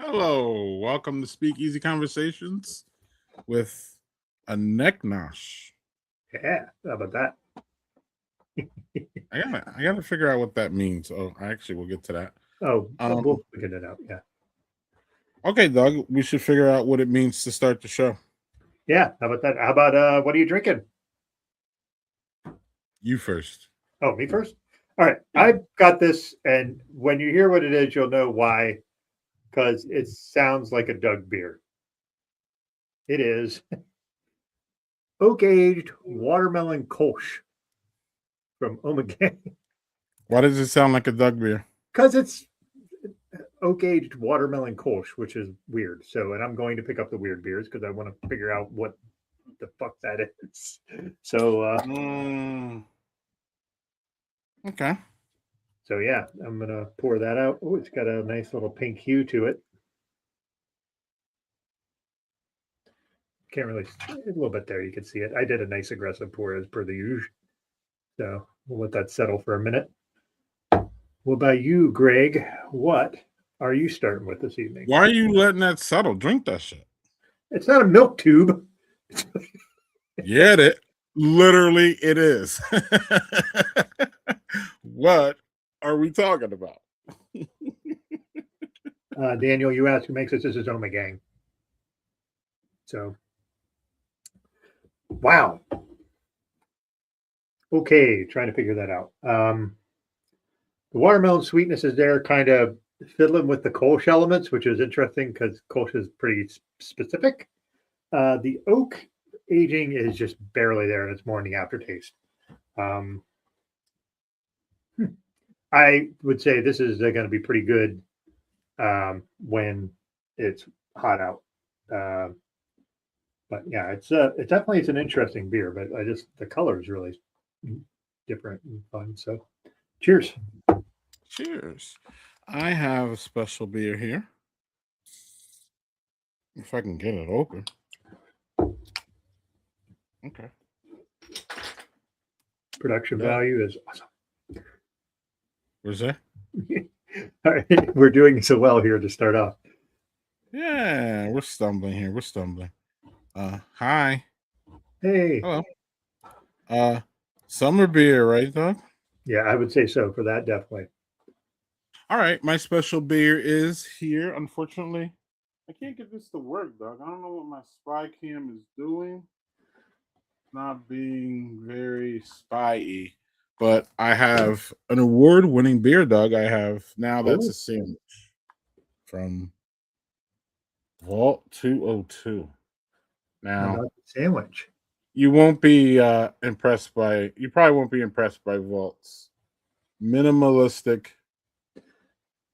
Hello, welcome to Speakeasy Conversations with a Neck Nosh. Yeah, how about that? I gotta figure out what that means. Oh, actually, we'll get to that. Oh, we'll figure it out. Yeah. Okay, Doug, we should figure out what it means to start the show. Yeah, how about that? How about what are you drinking? You first. Oh, me first? All right. I've got this, and when you hear what it is, you'll know why. Because it sounds like a Doug beer. It is oak-aged watermelon Kolsch from Omega. Why does it sound like a Doug beer? Because it's oak-aged watermelon Kolsch, which is weird. So, and I'm going to pick up the weird beers because I want to figure out what the fuck that is. So, okay. So yeah, I'm gonna pour that out. Oh, it's got a nice little pink hue to it. Can't really a little bit there. You can see it. I did a nice aggressive pour as per the usual. So we'll let that settle for a minute. What about you, Greg? What are you starting with this evening? Why are you letting that settle? Drink that shit. It's not a milk tube. Yeah, it literally it is. What are we talking about? Daniel, you asked who makes this. This is Oma Gang. So, wow. Okay, trying to figure that out. The watermelon sweetness is there, kind of fiddling with the Kolsch elements, which is interesting because Kolsch is pretty specific. The oak aging is just barely there, and it's more in the aftertaste. I would say this is going to be pretty good when it's hot out. But yeah, it's definitely an interesting beer. But the color is really different and fun. So, cheers. Cheers. I have a special beer here. If I can get it open. Okay. Production value is awesome. Where's that? All right, we're doing so well here to start off. Yeah, we're stumbling here. We're stumbling. Hi. Hey. Hello. Summer beer, right, Doug? Yeah, I would say so for that, definitely. All right, my special beer is here. Unfortunately, I can't get this to work, Doug. I don't know what my spy cam is doing. Not being very spy-y. But I have an award-winning beer, Doug. I have now. That's a sandwich from Vault 202. Now, sandwich. You won't be impressed by. You probably won't be impressed by Vault's minimalistic,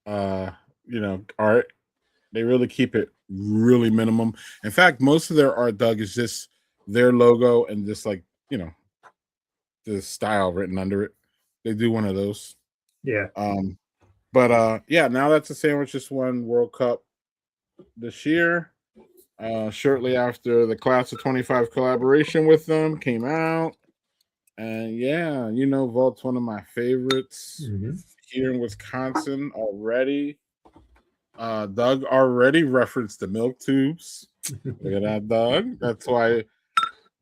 art. They really keep it really minimum. In fact, most of their art, Doug, is just their logo and just the style written under it. They do one of those. Yeah. Now that's a sandwich just won World Cup this year. Shortly after the Class of 25 collaboration with them came out. And yeah, Vault's one of my favorites here in Wisconsin already. Doug already referenced the milk tubes. Look at that, Doug. That's why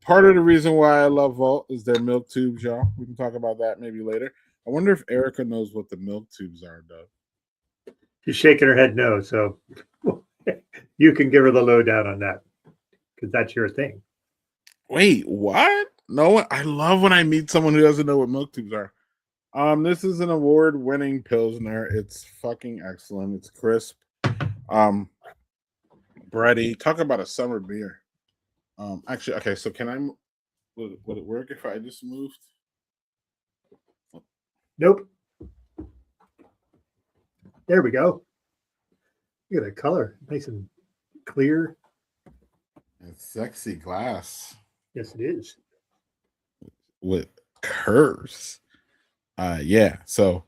part of the reason why I love Vault is their milk tubes, y'all. We can talk about that maybe later. I wonder if Erica knows what the milk tubes are, Doug. She's shaking her head no, so you can give her the lowdown on that because that's your thing. Wait, what? No, I love when I meet someone who doesn't know what milk tubes are. This is an award-winning pilsner. It's fucking excellent. It's crisp, um, bready. Talk about a summer beer. Actually, okay. So can I? Would it work if I just moved? Nope. There we go. Look at the color, nice and clear. It's sexy glass Yes, it is. with curves. Yeah. So,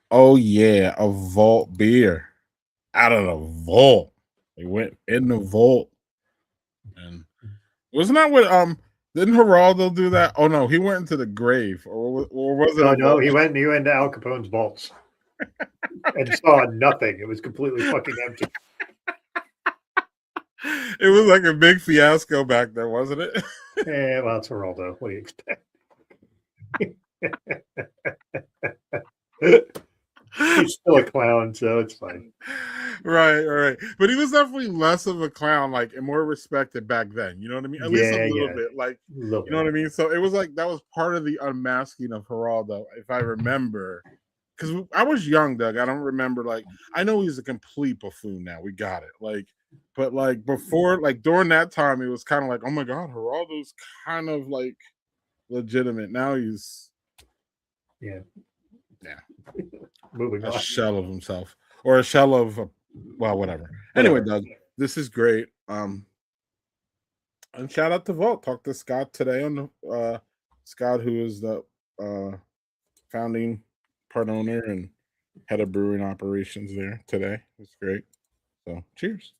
oh yeah, a vault beer out of the vault. They went in the vault, and wasn't that what didn't Geraldo do that? Oh no, he went into the grave, or was it? No, he went to Al Capone's vaults and saw nothing. It was completely fucking empty. It was like a big fiasco back there, wasn't it? Well, it's Geraldo. What do you expect? He's still a clown, so it's fine. Right. But he was definitely less of a clown, like, and more respected back then. You know what I mean? At least a little bit. Like, you know what I mean? So it was like that was part of the unmasking of Geraldo, if I remember. Because I was young, Doug. I don't remember. Like, I know he's a complete buffoon now. We got it. Like, but like before, like during that time, it was kind of like, oh my god, Geraldo's kind of like legitimate. Now he's yeah. Moving on. Shell of himself, or a shell of well, whatever. Anyway, Doug, this is great. And shout out to Vault. Talked to Scott today on the Scott, who is the founding part owner and head of brewing operations there today. It's great. So cheers.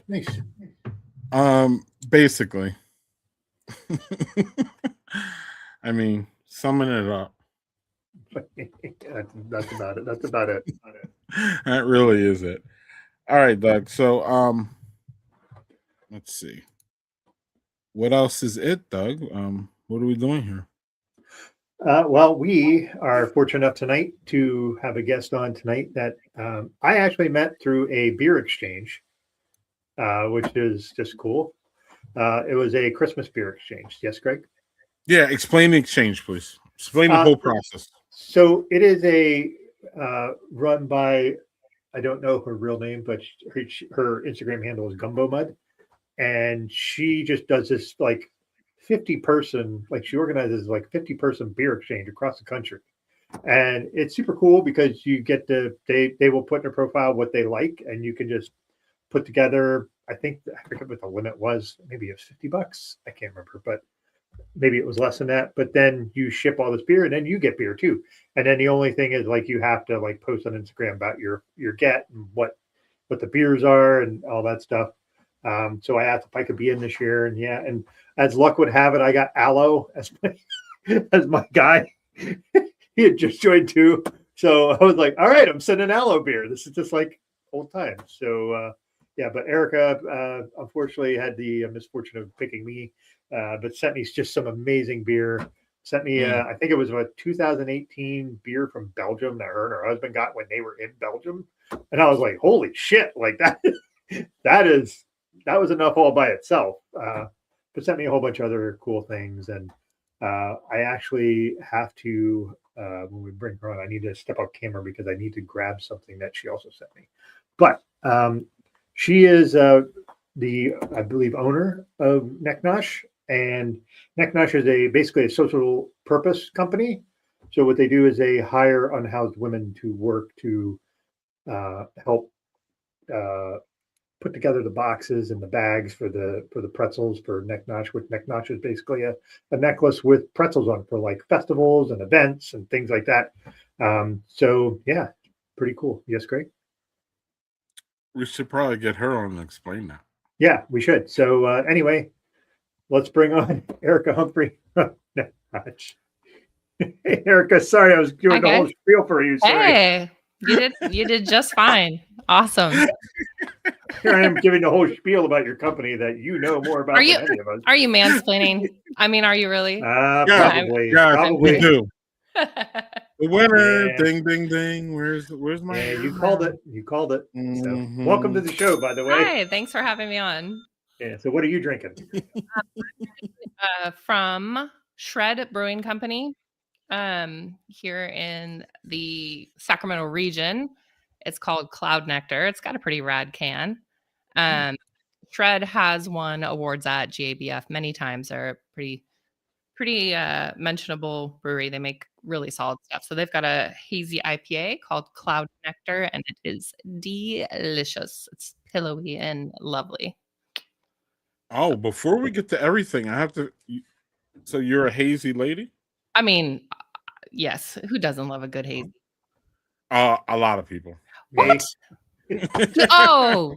Nice. Basically. I mean, summing it up. That's about it. That's about it. That really is it. All right, Doug. So let's see. What else is it, Doug? What are we doing here? Well, we are fortunate enough tonight to have a guest on tonight that I actually met through a beer exchange, which is just cool. It was a Christmas beer exchange. Yes, Greg? Yeah, explain the exchange, please. Explain the whole process. So it is a run by, I don't know her real name, but her Instagram handle is Gumbo Mud. And she just does this like 50-person, like she organizes like 50-person beer exchange across the country. And it's super cool because you get to, they will put in their profile what they like, and you can just put together, I forget what the limit was. Maybe it was $50. I can't remember, but maybe it was less than that. But then you ship all this beer, and then you get beer too. And then the only thing is like you have to like post on Instagram about your get and what the beers are and all that stuff. So I asked if I could be in this year, and yeah, and as luck would have it, I got Aloe as my guy. He had just joined too, so I was like, all right, I'm sending Aloe beer. This is just like old times. So yeah, but Erica unfortunately had the misfortune of picking me, but sent me just some amazing beer. Sent me, I think it was a 2018 beer from Belgium that her and her husband got when they were in Belgium, and I was like, holy shit, like that. That was enough all by itself. But sent me a whole bunch of other cool things, and I actually have to when we bring her on, I need to step off camera because I need to grab something that she also sent me. But she is the, I believe, owner of Neck Nosh, and Neck Nosh is basically a social purpose company. So what they do is they hire unhoused women to work to help put together the boxes and the bags for the pretzels for Neck Nosh, which Neck Nosh is basically a necklace with pretzels on it for like festivals and events and things like that. So yeah, pretty cool. Yes, Greg? We should probably get her on and explain that. Yeah, we should. So anyway, let's bring on Erica Humphrey. Hey, Erica, sorry, I was doing the whole spiel for you. Sorry. Hey, you did just fine. Awesome. Here I am giving the whole spiel about your company that you know more about than any of us. Are you mansplaining? I mean, are you really? Probably. Yeah, probably. We do. The winner, ding, ding, ding. Where's my? Yeah, you called it. You called it. Mm-hmm. So, welcome to the show, by the way. Hi, thanks for having me on. Yeah. So, what are you drinking? From Shred Brewing Company, here in the Sacramento region. It's called Cloud Nectar. It's got a pretty rad can. Um, Shred has won awards at GABF many times. They're a pretty mentionable brewery. They make really solid stuff. So they've got a hazy IPA called Cloud Nectar, and it is delicious. It's pillowy and lovely. Oh, before we get to everything, I have to. So you're a hazy lady? I mean, yes, who doesn't love a good hazy? A lot of people. What? Oh,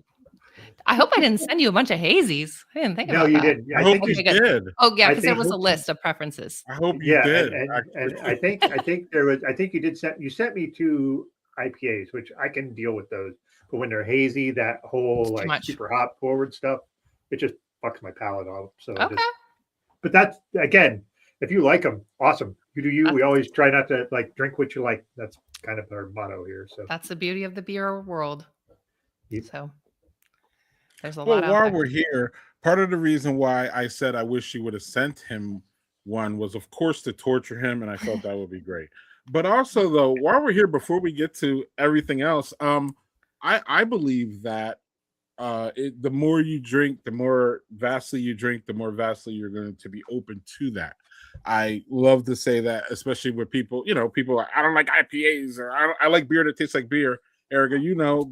I hope I didn't send you a bunch of hazies. I didn't think No, about you that. didn't. I I hope think you Okay, good. did. Oh, yeah, I because there think- was a list of preferences. I hope you yeah, did. and I think you sent me 2 IPAs, which I can deal with those. But when they're hazy, that whole It's too like much. super hop forward stuff, it just fucks my palate up. So Okay. but that's again, if you like them, awesome. You do you. We always try not to like drink what you like. That's kind of our motto here. So That's the beauty of the beer world. Yep. So there's a Well, lot out while there. we're here, part of the reason why I said I wish you would have sent him one was, of course, to torture him, and I thought that would be great. But also, though, while we're here, before we get to everything else, I believe that the more you drink, the more vastly you drink, the more vastly you're going to be open to that. I love to say that, especially with people, people are, I don't like IPAs, or I like beer that tastes like beer. Erica,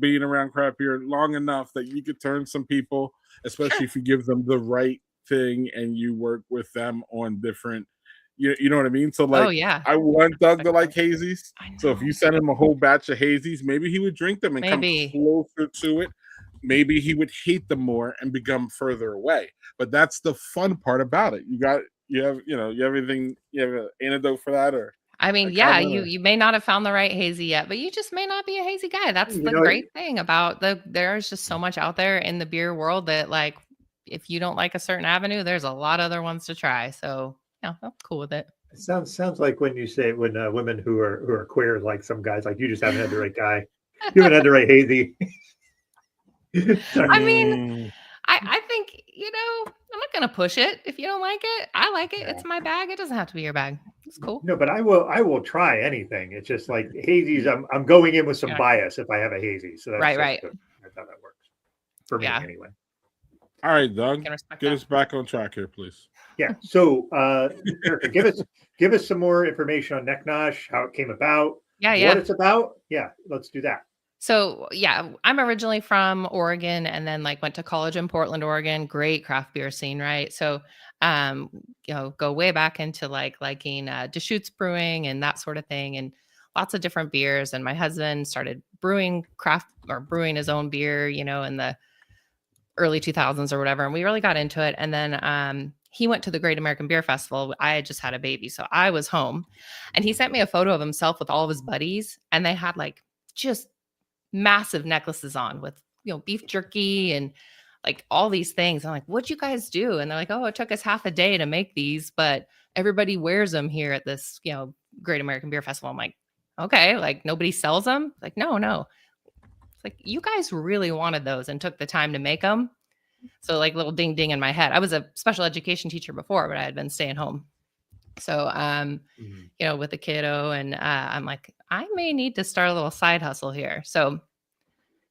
being around craft beer long enough that you could turn some people, especially if you give them the right thing and you work with them on different, you know what I mean? So, like, Oh, yeah. I want Doug to like hazies. I So if know. you send him a whole batch of hazies, maybe he would drink them and Maybe. come closer to it. Maybe he would hate them more and become further away. But that's the fun part about it. You have anything, you have an antidote for that, or I mean, a yeah, comment, or- you may not have found the right hazy yet, but you just may not be a hazy guy. That's You the know, great thing about there's just so much out there in the beer world that, like, if you don't like a certain avenue, there's a lot of other ones to try. So yeah, I'm cool with it. it sounds like when you say when women who are queer, like some guys, like you just haven't had the right guy. You haven't had the right hazy. I mean, Mm, I think, I'm not gonna push it. If you don't like it, I like it. Yeah. It's my bag. It doesn't have to be your bag. It's cool. No, but I will try anything. It's just like hazies. I'm going in with some Yeah. bias if I have a hazy. So that's Right. good. That's how that works for me Yeah. anyway. all right, Doug, Can respect get that. us back on track here, please. Yeah. So Erica, give us some more information on Neck Nosh, how it came about, Yeah, what yeah. it's about. Yeah, let's do that. So yeah, I'm originally from Oregon and then like went to college in Portland, Oregon. Great craft beer scene, right? So go way back into liking Deschutes brewing and that sort of thing, and lots of different beers. And my husband started brewing his own beer, in the early 2000s or whatever. And we really got into it. And then he went to the Great American Beer Festival. I had just had a baby, so I was home, and he sent me a photo of himself with all of his buddies, and they had like just massive necklaces on with beef jerky and like all these things. I'm like, what'd you guys do? And they're like, oh, it took us half a day to make these, but everybody wears them here at this Great American Beer Festival. I'm like, okay, like nobody sells them? Like, no. It's like, you guys really wanted those and took the time to make them. So like little ding ding in my head. I was a special education teacher before, but I had been staying home. So with a kiddo, and I'm like, I may need to start a little side hustle here. So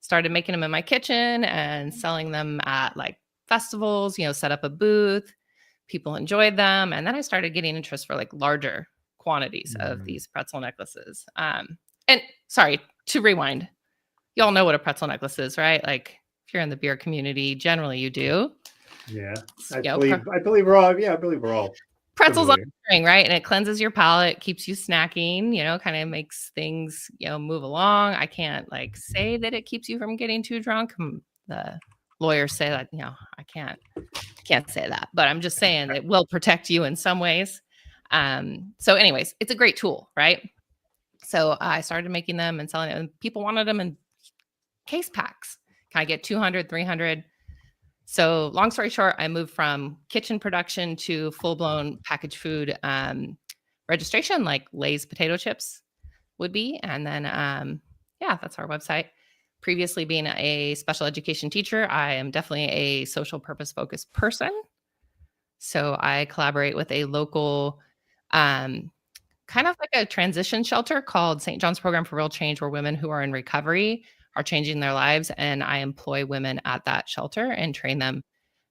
started making them in my kitchen and selling them at like festivals, set up a booth. People enjoyed them. And then I started getting interest for like larger quantities of these pretzel necklaces. And sorry, to rewind, y'all know what a pretzel necklace is, right? Like if you're in the beer community, generally you do. Yeah, I believe we're all pretzels on familiar. a string, right? And it cleanses your palate, keeps you snacking, kind of makes things, move along. I can't like say that it keeps you from getting too drunk. The lawyers say that, I can't say that, but I'm just saying it will protect you in some ways. So anyways, it's a great tool, right? So I started making them and selling it, and people wanted them in case packs. Can I get 200, 300? So long story short, I moved from kitchen production to full-blown packaged food registration, like Lay's potato chips would be. And then, that's our website. Previously being a special education teacher, I am definitely a social purpose focused person. So I collaborate with a local, kind of like a transition shelter called St. John's Program for Real Change, where women who are in recovery are changing their lives. And I employ women at that shelter and train them.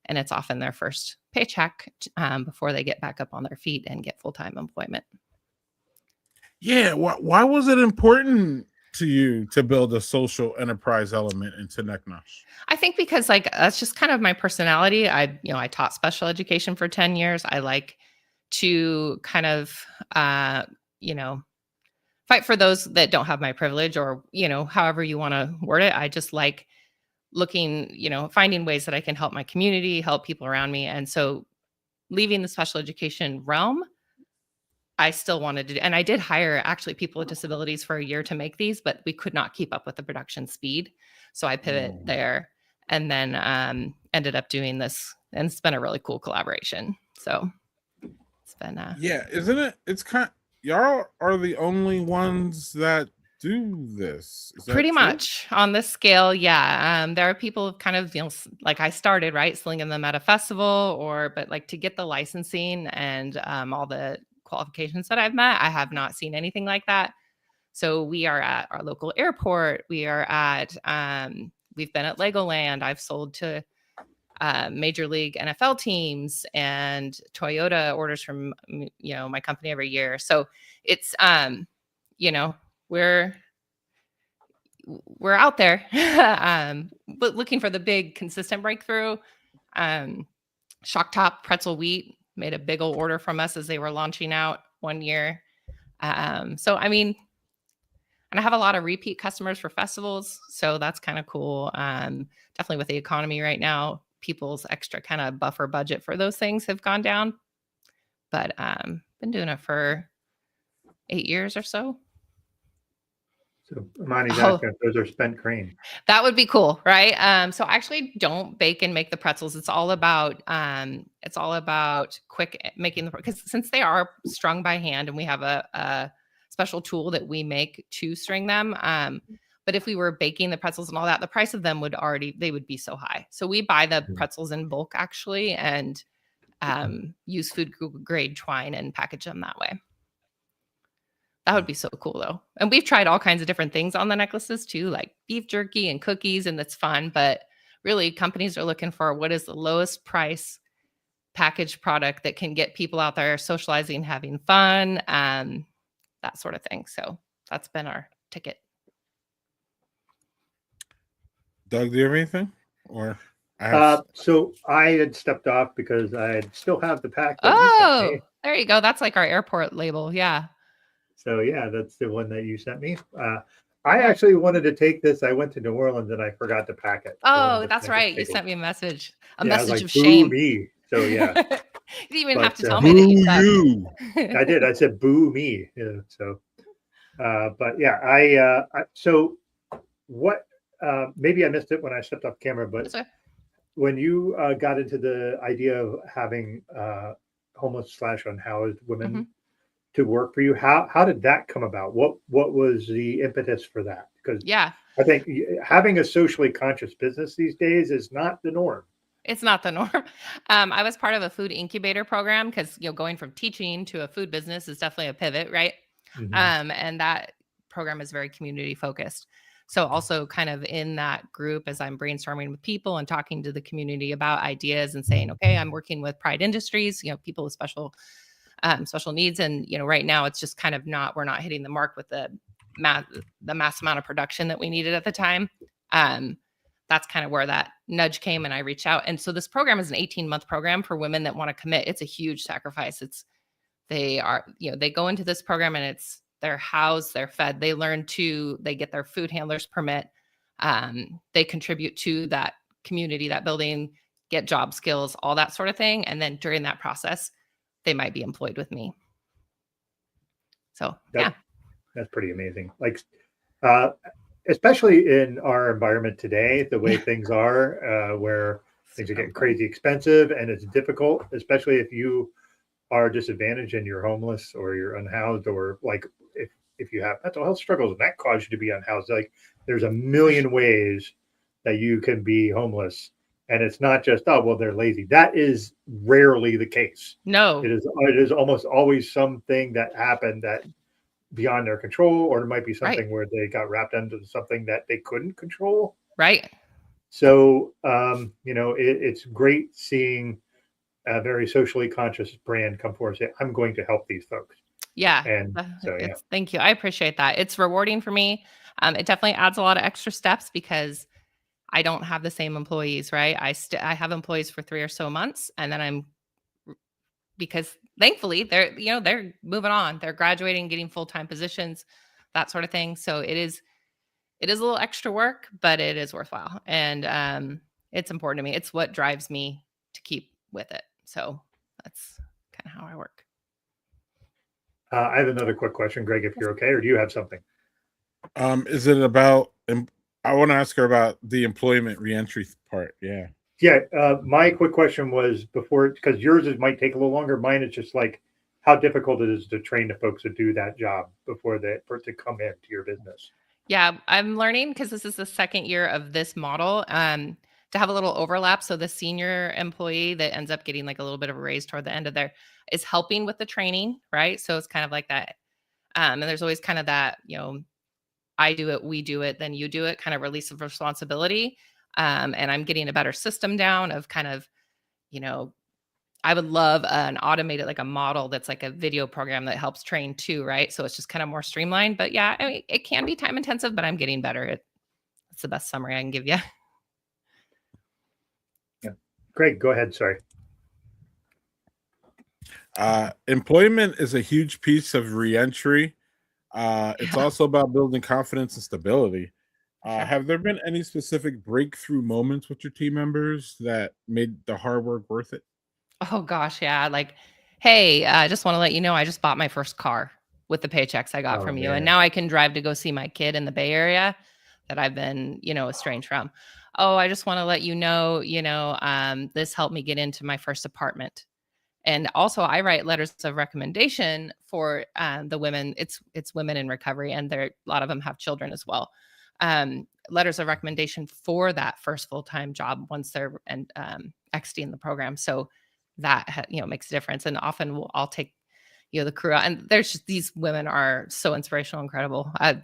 And it's often their first paycheck before they get back up on their feet and get full-time employment. Yeah. Why was it important to you to build a social enterprise element into Neck Nosh? I think because like that's just kind of my personality. I taught special education for 10 years. I like to kind of you know, fight for those that don't have my privilege, or, however you want to word it. I just like looking, finding ways that I can help my community, help people around me. And so leaving the special education realm, I still wanted to, and I did hire actually people with disabilities for a year to make these, but we could not keep up with the production speed. So I pivot there, and then ended up doing this, and it's been a really cool collaboration. So it's been Yeah, isn't it? It's y'all are the only ones that do this. Is that pretty true? much on this scale. Yeah. There are people kind of, like I started, right, slinging them at a festival, but like to get the licensing and all the qualifications that I've met, I have not seen anything like that. So we are at our local airport. We are at, we've been at Legoland. I've sold to Major League NFL teams, and Toyota orders from, my company every year. So it's, we're out there, but looking for the big consistent breakthrough. Shock Top Pretzel Wheat made a big old order from us as they were launching out one year. So, I mean, and I have a lot of repeat customers for festivals. So that's kind of cool. Definitely with the economy right now, people's extra kind of buffer budget for those things have gone down. But been doing it for 8 years or so. So Amani's asking if those are spent grain. That would be cool, right? So I actually don't bake and make the pretzels. It's all about quick making because since they are strung by hand, and we have a special tool that we make to string them. But if we were baking the pretzels and all that, the price of them would be so high. So we buy the pretzels in bulk actually, and use food grade twine and package them that way. That would be so cool though. And we've tried all kinds of different things on the necklaces too, like beef jerky and cookies, and that's fun. But really companies are looking for what is the lowest price packaged product that can get people out there socializing, having fun, that sort of thing. So that's been our ticket. Doug, do you have anything? Or so I had stepped off because I still have the pack. Oh, there you go. That's like our airport label. Yeah. So yeah, that's the one that you sent me. I actually wanted to take this. I went to New Orleans and I forgot to pack it. Oh, that's right. You sent me a message. Message of shame. Me. So yeah. You didn't even have to tell me that you sucked. I did. I said boo me. Yeah, so but yeah, so what maybe I missed it when I stepped off camera, but when you got into the idea of having homeless / unhoused women to work for you, how did that come about? What was the impetus for that? Because I think having a socially conscious business these days is not the norm. It's not the norm. I was part of a food incubator program because going from teaching to a food business is definitely a pivot, right? And that program is very community focused. So also kind of in that group, as I'm brainstorming with people and talking to the community about ideas and saying, okay, I'm working with Pride Industries, people with special needs. And, right now it's just kind of we're not hitting the mark with the mass amount of production that we needed at the time. That's kind of where that nudge came, and I reached out. And so this program is an 18-month program for women that want to commit. It's a huge sacrifice. They go into this program and they're housed, they're fed, they get their food handler's permit. They contribute to that community, that building, get job skills, all that sort of thing. And then during that process, they might be employed with me. So that's pretty amazing. Like, especially in our environment today, the way things are, where things are getting crazy expensive and it's difficult, especially if you are disadvantaged and you're homeless or you're unhoused, or like if you have mental health struggles and that cause you to be unhoused. Like there's a million ways that you can be homeless, And it's not just, oh, well, they're lazy. That is rarely the case. No. It is almost always something that happened that beyond their control, or it might be something Right. where they got wrapped into something that they couldn't control. Right. So, it's great seeing a very socially conscious brand come forward and say, I'm going to help these folks. Yeah. And so, yeah. Thank you. I appreciate that. It's rewarding for me. It definitely adds a lot of extra steps because I don't have the same employees, right? I have employees for 3 or so months, and then because thankfully they're moving on. They're graduating, getting full-time positions, that sort of thing. So it is a little extra work, but it is worthwhile. And it's important to me. It's what drives me to keep with it. So that's kind of how I work. I have another quick question, Greg, if you're okay, or do you have something? Is it about? I want to ask her about the employment reentry part. Yeah. Yeah. My quick question was before, because yours might take a little longer. Mine is just like how difficult it is to train the folks to do that job for it to come into your business. Yeah, I'm learning because this is the second year of this model. To have a little overlap. So the senior employee that ends up getting like a little bit of a raise toward the end of there is helping with the training, right? So it's kind of like that. And there's always kind of that, I do it, we do it, then you do it kind of release of responsibility. And I'm getting a better system down of kind of, I would love an automated, like a model that's like a video program that helps train too, right? So it's just kind of more streamlined. But yeah, I mean, it can be time intensive, but I'm getting better. It's the best summary I can give you. Yeah. Greg, go ahead. Sorry. Employment is a huge piece of reentry. It's also about building confidence and stability. Sure. Have there been any specific breakthrough moments with your team members that made the hard work worth it? Oh gosh, yeah. Like, hey, I just want to let you know I just bought my first car with the paychecks I got Oh, from you. And man. now I can drive to go see my kid in the Bay Area that I've been, estranged from. Oh, I just want to let you know, this helped me get into my first apartment. And also I write letters of recommendation for the women. It's women in recovery, and a lot of them have children as well. Letters of recommendation for that first full-time job once they're exiting the program. So that makes a difference. And often I'll take the crew out, and there's just, these women are so inspirational, incredible. I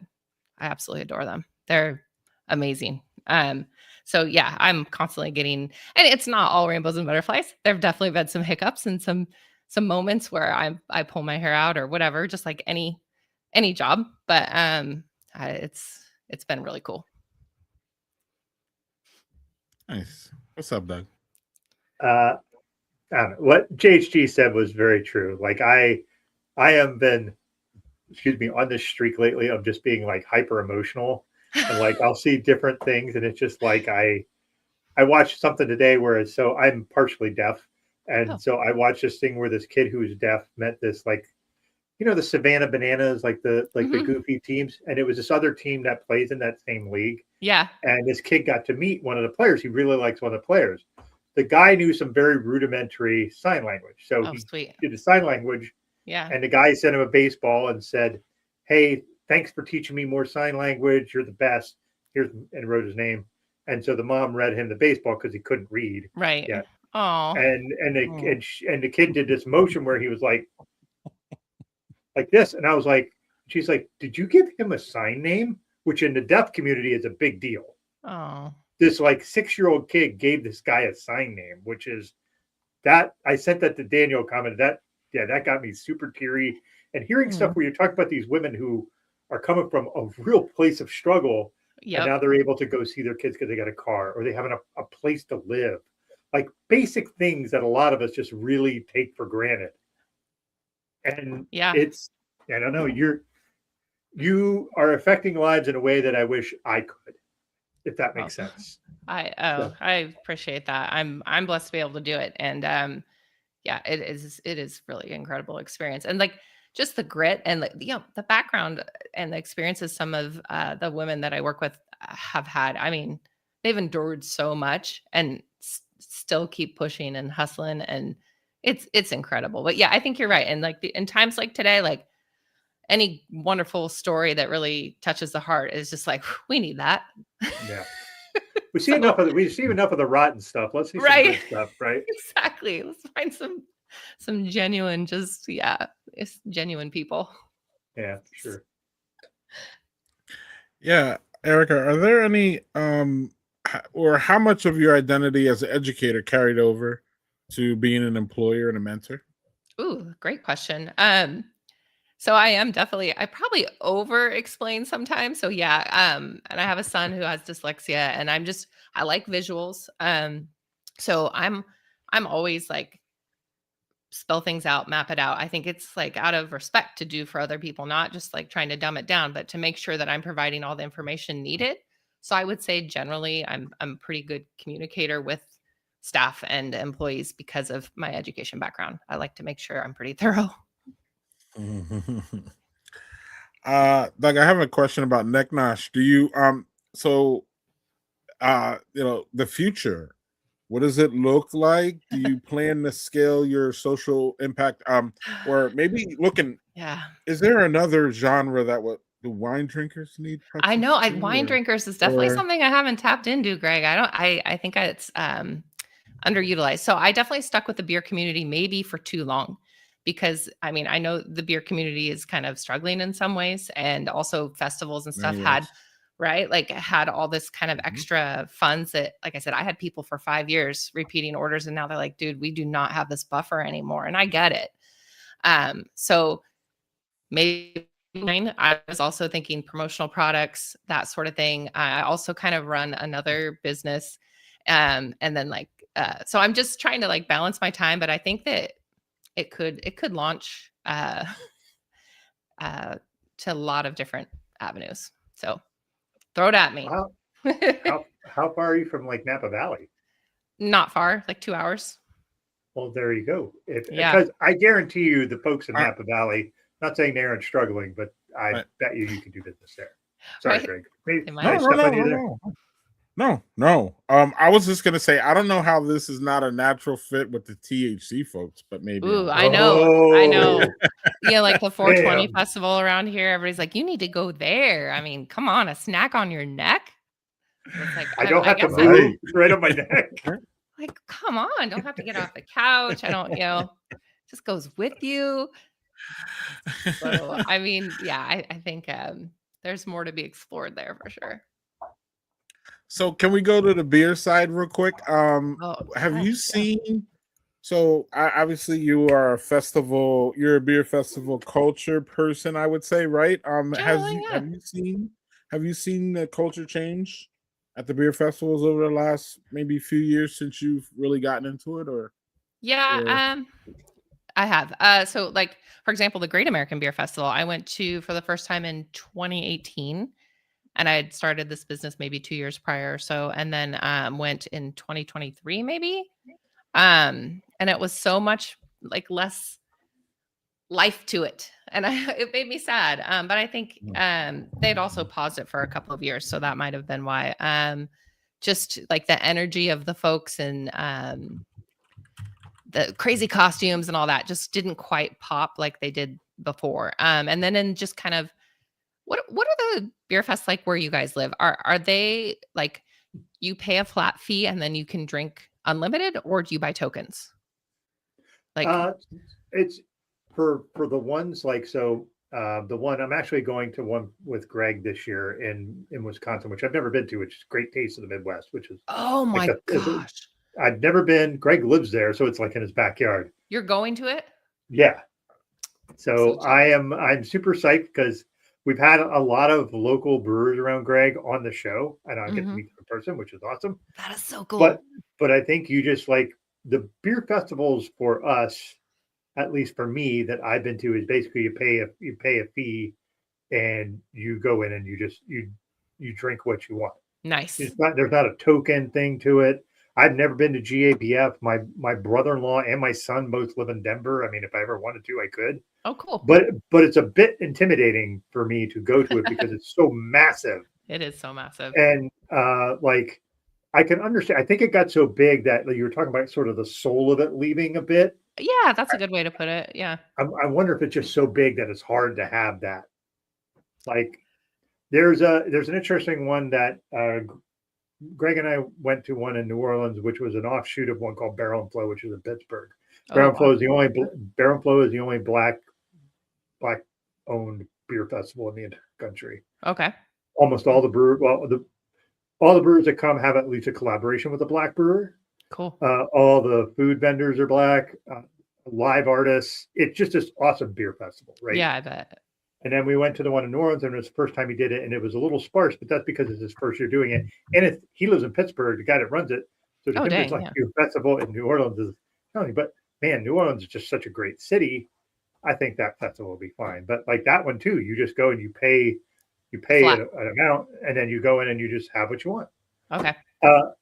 absolutely adore them. They're amazing. So yeah, I'm constantly getting, and it's not all rainbows and butterflies. There've definitely been some hiccups and some moments where I pull my hair out or whatever, just like any job. But it's been really cool. Nice. What's up, Doug? I don't know. What JHG said was very true. Like I have been, on this streak lately of just being like hyper emotional, and like I'll see different things, and it's just like I watched something today where so I'm partially deaf, and so I watched this thing where this kid who's deaf met this like, the Savannah Bananas, like the goofy teams, and it was this other team that plays in that same league. Yeah. And this kid got to meet one of the players. He really likes one of the players. The guy knew some very rudimentary sign language. So he sweet. did the sign language. Yeah. And the guy sent him a baseball and said, hey, thanks for teaching me more sign language. You're the best. And wrote his name. And so the mom read him the baseball because he couldn't read. Right. Yeah. Oh. And the kid did this motion where he was like this. And I was like, she's like, did you give him a sign name? Which in the deaf community is a big deal. Oh. This like 6-year-old kid gave this guy a sign name, which is that I sent that to Daniel, commented that got me super teary. And hearing stuff where you talk about these women who are coming from a real place of struggle, and now they're able to go see their kids because they got a car or they have a place to live, like basic things that a lot of us just really take for granted. And it's, I don't know, you are affecting lives in a way that I wish I could, if that makes sense. I appreciate that. I'm blessed to be able to do it. And it is really incredible experience. And like just the grit and the background and the experiences some of the women that I work with have had. I mean, they've endured so much and still keep pushing and hustling, and it's incredible. But yeah, I think you're right. And like in times like today, like any wonderful story that really touches the heart is just like, we need that. Yeah. We see enough of the rotten stuff. Let's see some Right. good stuff, right? Exactly. Let's find some genuine, it's genuine people. Yeah, sure. Yeah, Erica, are there any or how much of your identity as an educator carried over to being an employer and a mentor? Ooh, great question. So I probably over explain sometimes. So yeah, and I have a son who has dyslexia and I like visuals. So I'm always like spell things out, map it out. I think it's like out of respect to do for other people, not just like trying to dumb it down, but to make sure that I'm providing all the information needed. So I would say generally I'm a pretty good communicator with staff and employees because of my education background. I like to make sure I'm pretty thorough. Doug, I have a question about Neck Nosh. Do you so the future, what does it look like? Do you plan to scale your social impact? Or maybe looking, Yeah. is there another genre that what do wine drinkers need I know touches wine to, drinkers is definitely or something I haven't tapped into, Greg. I think it's underutilized. So I definitely stuck with the beer community maybe for too long because I mean, I know the beer community is kind of struggling in some ways and also festivals and stuff many had ways? right? Like had all this kind of Mhm. extra funds that like I said I had people for 5 years repeating orders and now they're like, "Dude, we do not have this buffer anymore." And I get it. So maybe I was also thinking promotional products, that sort of thing. I also kind of run another business. And then so I'm just trying to like balance my time, but I think that it could launch uh, to a lot of different avenues. So throw it at me. How how far are you from like Napa Valley? Not far, like 2 hours. Well, there you go. Yeah. Because I guarantee you, the folks in I, Napa Valley, not saying they aren't struggling, but I I, bet you can do business there. Sorry, Right. Greg. Maybe, They did I might. no, no, step no, on you no, there? no. No, no. I was just gonna say I don't know how this is not a natural fit with the THC folks, but maybe Ooh, I'm I wrong. know. I know. Oh, Yeah, like the 420 damn. festival around here, everybody's like, "You need to go there." I mean, come on, a snack on your neck? It's like, I don't I have to guess I move. Right. It's right on my neck. like, come on, don't have to get off the couch. I don't, just goes with you. So, I mean, yeah, I think there's more to be explored there for sure. So can we go to the beer side real quick? Oh, Have you gosh, yeah. seen? So obviously you are you're a beer festival culture person, I would say, right? Generally, yeah. Have you seen the culture change at the beer festivals over the last maybe few years since you've really gotten into it, Yeah, or I have. So like for example, the Great American Beer Festival, I went to for the first time in 2018 and I had started this business maybe 2 years prior or so and then went in 2023 maybe. And it was so much like less life to it. And it made me sad. But I think they'd also paused it for a couple of years, so that might have been why. Just like the energy of the folks and the crazy costumes and all that just didn't quite pop like they did before. And then in just kind of what are the beer fests like where you guys live? Are they like you pay a flat fee and then you can drink unlimited, or do you buy tokens? Like, Uh, it's for the ones like so. The one I'm actually going to one with Greg this year in Wisconsin, which I've never been to, which is Great Taste of the Midwest, which is oh like my the gosh, I've never been. Greg lives there, so it's like in his backyard. you're going to it? Yeah. So So jealous. I'm super psyched because we've had a lot of local brewers around Greg on the show, and I get to Mhm. meet them in person, which is awesome. That is so But cool. but I think you just like the beer festivals for us, at least for me, that I've been to is basically you pay a fee and you go in and you drink what you want. Nice. There's not a token thing to it. I've never been to GABF. My brother-in-law and my son both live in Denver. I mean, if I ever wanted to, I could. Oh, cool. But it's a bit intimidating for me to go to it because it's so massive. It is so massive. And like I can understand. I think it got so big that like, you were talking about sort of the soul of it leaving a bit. Yeah, that's a good way to put it. Yeah. I wonder if it's just so big that it's hard to have that. Like there's an interesting one that Greg and I went to one in New Orleans, which was an offshoot of one called Barrel and Flow, which is in Pittsburgh. Barrel and Flow is the only black owned beer festival in the entire country. Okay. Almost all the all the brewers that come have at least a collaboration with a black brewer. Cool. All the food vendors are black, live artists. It's just this awesome beer festival, right? Yeah, I bet. And then we went to the one in New Orleans, and it was the first time he did it, and it was a little sparse, but that's because it's his first year doing it. And he lives in Pittsburgh, the guy that runs it. So to him, it's like a festival in New Orleans is funny. But man, New Orleans is just such a great city. I think that festival will be fine. But like that one too, you just go and you pay an amount, and then you go in and you just have what you want. Okay.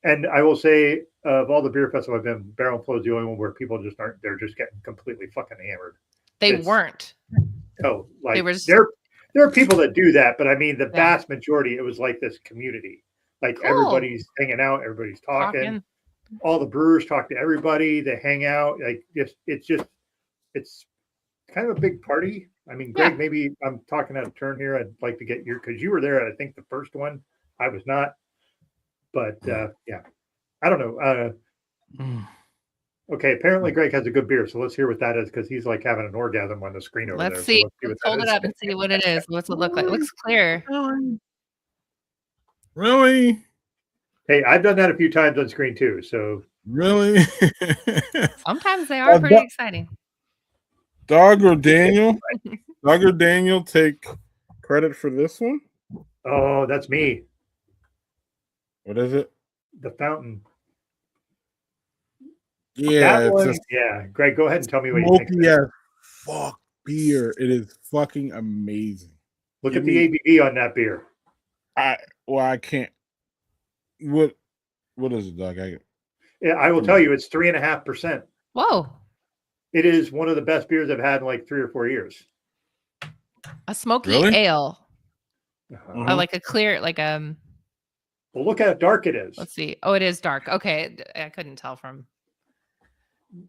And I will say, of all the beer festivals I've been, Barrel and Flow is the only one where people just aren't. They're just getting completely fucking hammered. They weren't. Oh, like just... there are people that do that, but I mean, the vast majority, it was like this community. Like everybody's hanging out, everybody's talking. All the brewers talk to everybody. They hang out. Like it's kind of a big party. I mean, Greg, maybe I'm talking out of turn here. I'd like to get because you were there. I think the first one, I was not. But yeah, I don't know. Okay, apparently Greg has a good beer, so let's hear what that is because he's like having an orgasm on the screen over there. Let's see. Let's hold it up and see what it is. What's it look like? It looks clear. Really? Hey, I've done that a few times on screen too. So really, sometimes they are pretty exciting. Doug or Daniel take credit for this one? Oh, that's me. What is it? The Fountain. Yeah, yeah. Greg, go ahead and tell me what you think. Yeah, fuck beer. It is fucking amazing. Look at the ABV on that beer. I can't. What is it, Doug? I will tell you, it's 3.5%. Whoa! It is one of the best beers I've had in like 3 or 4 years. A smoky ale. Uh-huh. Like a clear, Well, look how dark it is. Let's see. Oh, it is dark. Okay, I couldn't tell from.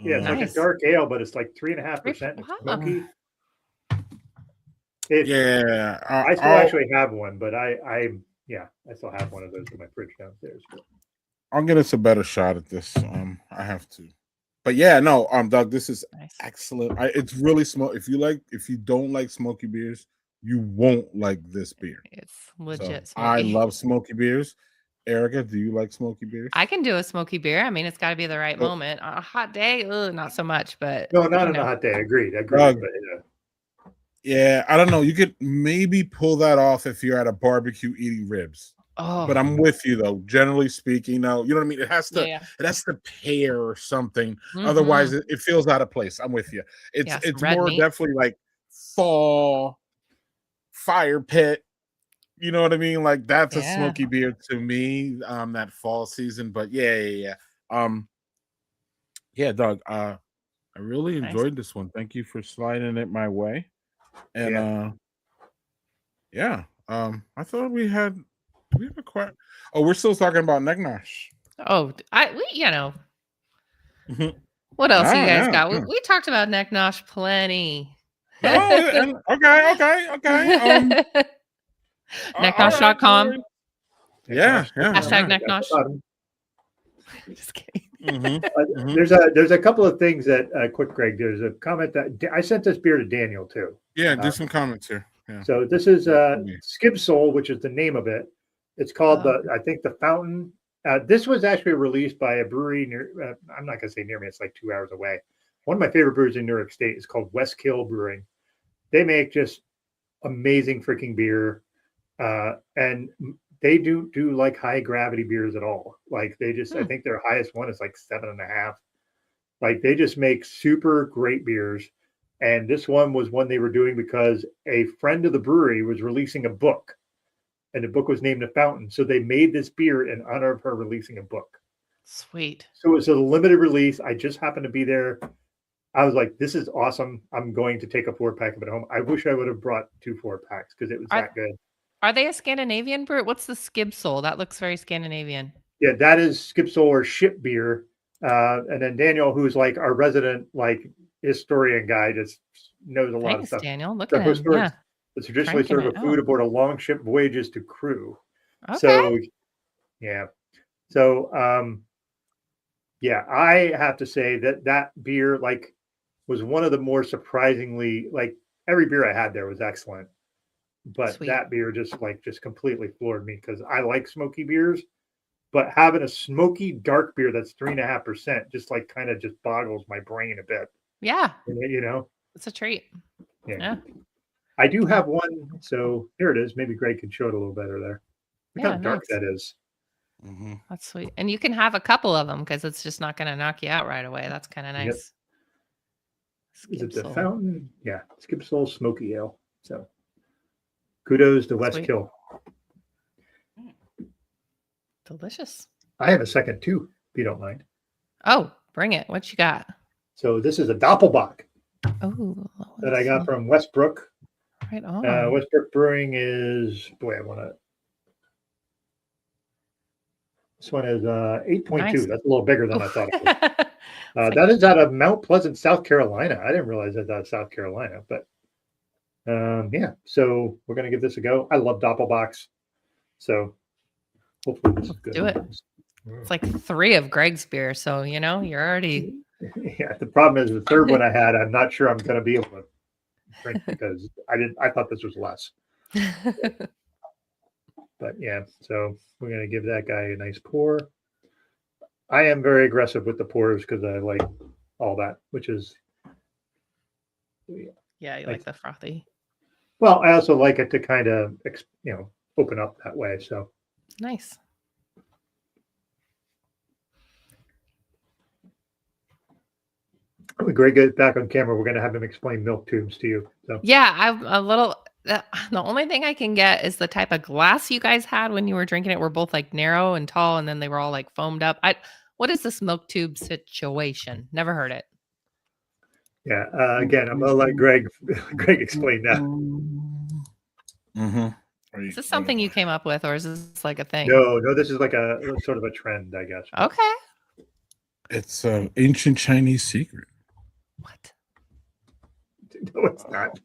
Yeah, it's like a dark ale, but it's like 3.5%. Smoky. I still actually have one, but I still have one of those in my fridge downstairs. I'll get us a better shot at this. I have to. But yeah, no, Doug, this is excellent. It's really smoky. If you don't like smoky beers, you won't like this beer. It's legit. So I love smoky beers. Erica, do you like smoky beers? I can do a smoky beer. I mean, it's got to be the right moment. On a hot day, not so much, but no, not on a hot day. Agreed. Doug, yeah, I don't know. You could maybe pull that off if you're at a barbecue eating ribs. Oh, but I'm with you though. Generally speaking, no, you know what I mean. It has to pair or something. Mm-hmm. Otherwise, it feels out of place. I'm with you. It's more meat. Definitely like fall fire pit. You know what I mean? Like that's a smoky beer to me. That fall season. But yeah. Doug. I really enjoyed this one. Thank you for sliding it my way. And I thought we have a question. Oh, we're still talking about Neck Nosh. Oh, What else you guys got? We talked about Neck Nosh plenty. Okay. Necknosh.com. Yeah. Hashtag Neck Nosh. Just kidding. There's a couple of things that quick, Greg. There's a comment that I sent this beer to Daniel too. Yeah, do some comments here. Yeah. So this is Skib Soul, which is the name of it. It's called the Fountain. This was actually released by a brewery near. I'm not gonna say near me. It's like 2 hours away. One of my favorite breweries in New York State is called Westkill Brewing. They make just amazing freaking beer, and they do like high gravity beers at all. Like they just, I think their highest one is like 7.5. Like they just make super great beers. And this one was one they were doing because a friend of the brewery was releasing a book, and the book was named The Fountain. So they made this beer in honor of her releasing a book. Sweet. So it was a limited release. I just happened to be there. I was like, this is awesome. I'm going to take a 4-pack of it home. I wish I would have brought 2 4-packs because it was that good. Are they a Scandinavian brew? What's the Skib Soul? That looks very Scandinavian. Yeah, that is Skib Soul or ship beer. And then Daniel, who's like our resident historian guy, just knows a lot of stuff. Daniel, look at him. Yeah. It's traditionally served with food aboard a long ship voyages to Crew. Okay. So, yeah. So, yeah, I have to say that beer like was one of the more surprisingly like every beer I had there was excellent, but Sweet. that beer just completely floored me because I like smoky beers, but having a smoky dark beer that's 3.5% just like kind of just boggles my brain a bit. Yeah, You know, it's a treat. yeah. Yeah. I do have one, so here it is. Maybe Greg can show it a little better there. Look Yeah, how dark nice. that is. Mm-hmm. That's sweet. And you can have a couple of them because it's just not going to knock you out right away. That's kind of Yep. nice. Is it Skip the Soul. Fountain? Yeah, Skip Soul Smoky Ale. So kudos to West Sweet. Kill. Delicious. I have a second too, if you don't mind. Oh, bring it. What you got? So this is a Doppelbock Oh, that I got from Westbrook. right on. Westbrook Brewing is, boy, I want to. This one is 8.2. Nice. That's a little bigger than I thought it was. It's That is out of Mount Pleasant, South Carolina. I didn't realize that's out of South Carolina, but yeah. So we're gonna give this a go. I love Doppelbocks, so hopefully this is good. do it. It's like 3 of Greg's beer, so you're already. Yeah. The problem is the third one I had. I'm not sure I'm gonna be able to drink because I thought this was less. But yeah, so we're gonna give that guy a nice pour. I am very aggressive with the pours because I like all that, which is Yeah, you like the frothy. well. I also like it to kind of open up that way. So Nice. when Greg gets back on camera, we're gonna have him explain milk tubes to you. So Yeah, I'm a little. The only thing I can get is the type of glass you guys had when you were drinking it. Were both like narrow and tall, and then they were all like foamed up. What is this milk tube situation? Never heard it. yeah, again, I'm gonna let Greg explain that. Mm-hmm. Is this something you came up with, or is this like a thing? No, this is like a sort of a trend, I guess. Okay. It's an ancient Chinese secret. What? No, it's not.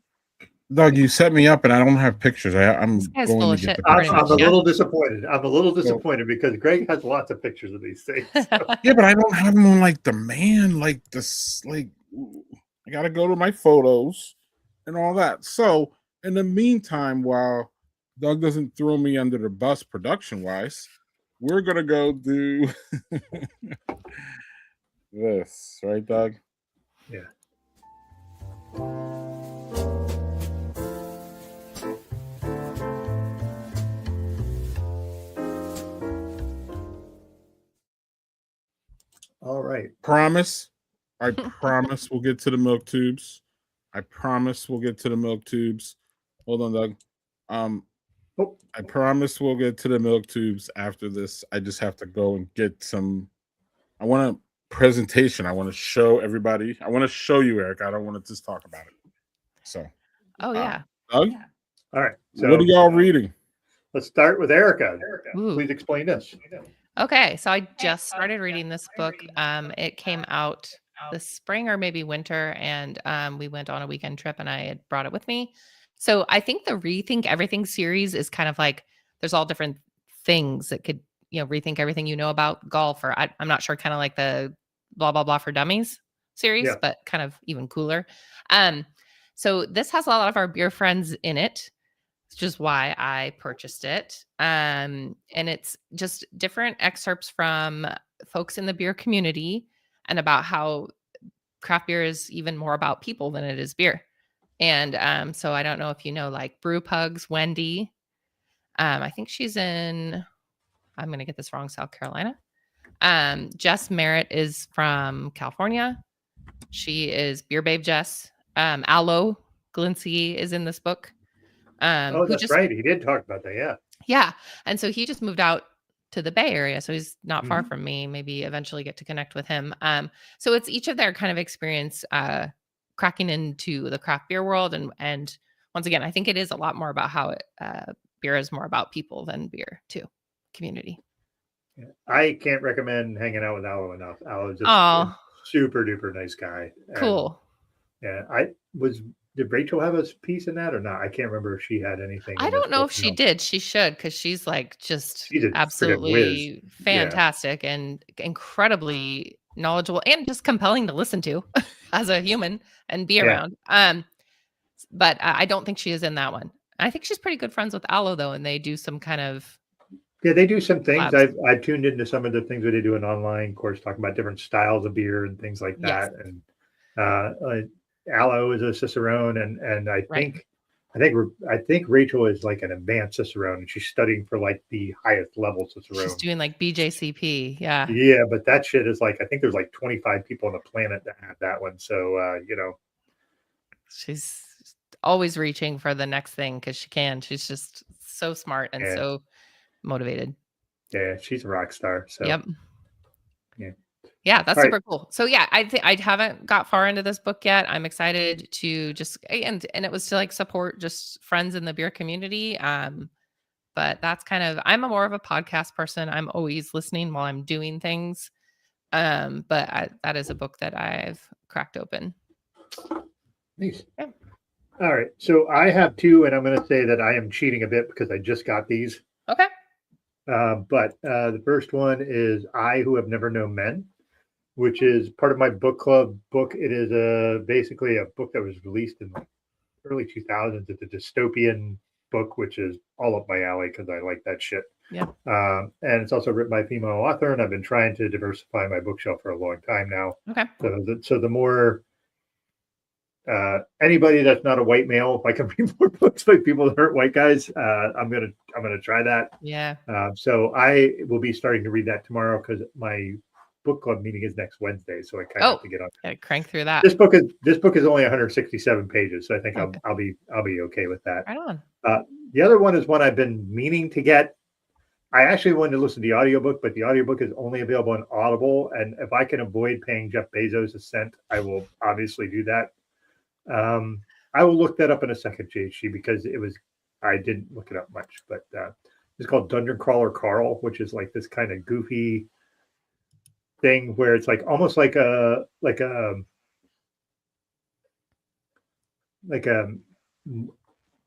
Doug, you set me up, and I don't have pictures. I'm This guy's going full to of get shit. the I'm Pretty pictures. much, a yeah. little disappointed. I'm a little disappointed because Greg has lots of pictures of these things. So. Yeah, but I don't have them on like demand, like this. Like I got to go to my photos and all that. So in the meantime, while Doug doesn't throw me under the bus production wise, we're gonna go do this, right, Doug? Yeah. All right. Promise. I promise we'll get to the milk tubes. I promise we'll get to the milk tubes. Hold on, Doug. I promise we'll get to the milk tubes after this. I just have to go and get some. I want a presentation. I want to show everybody. I want to show you, Eric. I don't want to just talk about it. So. Oh yeah. Doug? Yeah. All right. So what are y'all reading? Let's start with Erica. Ooh. Please explain this. Okay, so I just started reading this book. It came out this spring or maybe winter, and we went on a weekend trip, and I had brought it with me. So I think the Rethink Everything series is kind of like there's all different things that could rethink everything you know about golf, or I'm not sure, kind of like the blah blah blah for dummies series, Yeah. but kind of even cooler. So this has a lot of our beer friends in it, which is why I purchased it. And it's just different excerpts from folks in the beer community and about how craft beer is even more about people than it is beer. And so I don't know if you know, like Brew Pugs, Wendy. I think she's in, I'm going to get this wrong, South Carolina. Jess Merritt is from California. She is Beer Babe Jess. Aloe Glincy is in this book. That's right. He did talk about that. Yeah. Yeah. And so he just moved out to the Bay Area. So he's not far from me. Maybe eventually get to connect with him. So it's each of their kind of experience cracking into the craft beer world. And once again, I think it is a lot more about how beer is more about people than beer too. Community. Yeah. I can't recommend hanging out with Aloe enough. Aloe is just a super duper nice guy. Cool. Yeah. I was did Rachel have a piece in that or not? I can't remember if she had anything. I in this don't know book, if she did. She should, because she's like just She's a friggin' whiz. absolutely Yeah. fantastic and incredibly knowledgeable and just compelling to listen to as a human and be Yeah. around. But I don't think she is in that one. I think she's pretty good friends with Aloe though, and they do some kind of Yeah, they do some things. labs. I've tuned into some of the things that they do in online course, talking about different styles of beer and things like Yes. that. And Aloe is a Cicerone, and I Right. think Rachel is like an advanced Cicerone, and she's studying for like the highest level Cicerone. She's doing like BJCP. Yeah. Yeah, but that shit is like, I think there's like 25 people on the planet that have that one. So She's always reaching for the next thing because she can. She's just so smart and Yeah. so motivated. yeah, she's a rock star. So Yep. Yeah. Yeah, that's All right. super cool. So yeah, I think I haven't got far into this book yet. I'm excited to just and it was to like support just friends in the beer community. But that's kind of I'm more of a podcast person. I'm always listening while I'm doing things. But that is a book that I've cracked open. Nice. Yeah. All right. So I have two, and I'm going to say that I am cheating a bit because I just got these. Okay. But the first one is I Who Have Never Known Men, which is part of my book club book. It is basically a book that was released in the early 2000s. It's a dystopian book, which is all up my alley because I like that shit. Yeah. And it's also written by a female author, and I've been trying to diversify my bookshelf for a long time now. Okay. So the more anybody that's not a white male, if I can read more books by people that aren't white guys, I'm gonna try that. Yeah. So I will be starting to read that tomorrow because my book club meeting is next Wednesday, so I kind of have to get on. Gotta crank through that. This book is only 167 pages, so I think Okay. I'll be okay with that. Right on. The other one is one I've been meaning to get. I actually wanted to listen to the audiobook, but the audiobook is only available on Audible, and if I can avoid paying Jeff Bezos a cent, I will obviously do that. I will look that up in a second, JC, because I didn't look it up much, but it's called Dungeon Crawler Carl, which is like this kind of goofy thing where it's like almost like a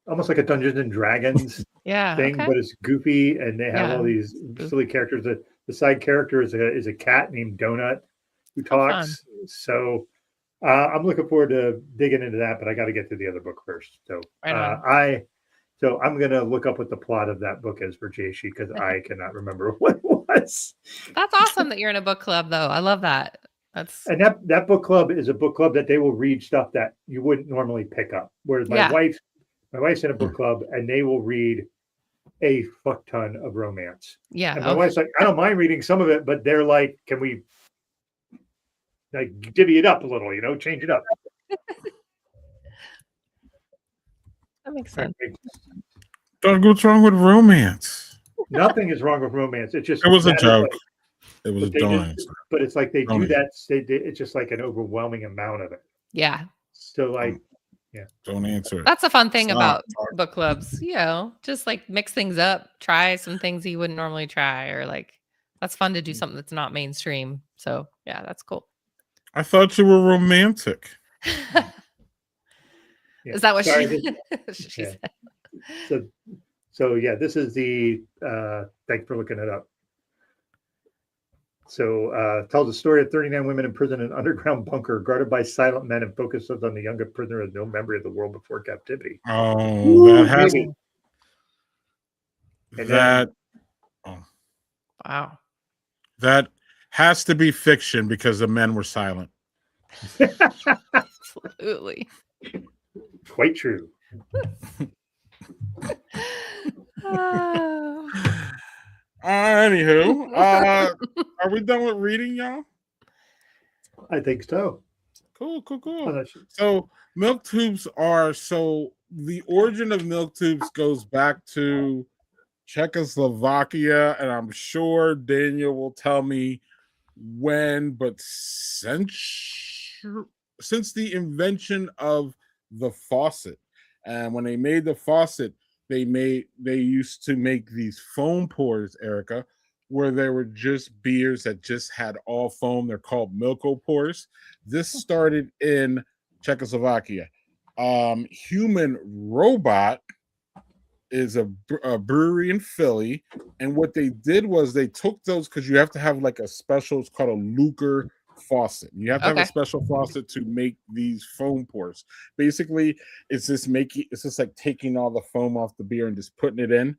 almost like a Dungeons and Dragons Yeah. thing, Okay. but it's goofy, and they have Yeah. all these silly characters. The side character is a cat named Donut who fun. talks. So I'm looking forward to digging into that, but I got to get to the other book first. So Right on. so I'm gonna look up what the plot of that book is for JC because I cannot remember what it was. That's awesome that you're in a book club, though. I love that. That's And that book club is a book club that they will read stuff that you wouldn't normally pick up. Whereas my Yeah. wife's in a book club and they will read a fuck ton of romance. yeah. And my wife's like, I don't mind reading some of it, but they're like, can we like divvy it up a little, change it up. That makes sense. What's wrong with romance? Nothing is wrong with romance. It's just It was a that is joke. like- It was a but they dumb just- answer. but it's like they do Romance. that. It's just like an overwhelming amount of it. Yeah. So like, Don't answer it. That's a fun thing Stop. about book clubs, just like mix things up, try some things you wouldn't normally try, or like that's fun to do something that's not mainstream. So yeah, that's cool. I thought you were romantic. yeah. Is that what Sorry, she yeah. said? So yeah, this is the thanks for looking it up. So tells the story of 39 women imprisoned in an underground bunker guarded by silent men and focuses on the youngest prisoner with no memory of the world before captivity. Oh, that has Baby. And that Wow. that has to be fiction because the men were silent. Absolutely. Quite true. Oh. Anywho, are we done with reading, y'all? I think so. Cool. Oh, So milk tubes the origin of milk tubes goes back to Czechoslovakia, and I'm sure Daniel will tell me when, but since the invention of the faucet, and when they made the faucet, they used to make these foam pours, Erica, where they were just beers that just had all foam. They're called Milko pours. This started in Czechoslovakia. Human Robot is a brewery in Philly, and what they did was they took those because you have to have like a special. It's called a Luker faucet. You have to have a Okay. special faucet to make these foam pours. Basically, it's just like taking all the foam off the beer and just putting it in.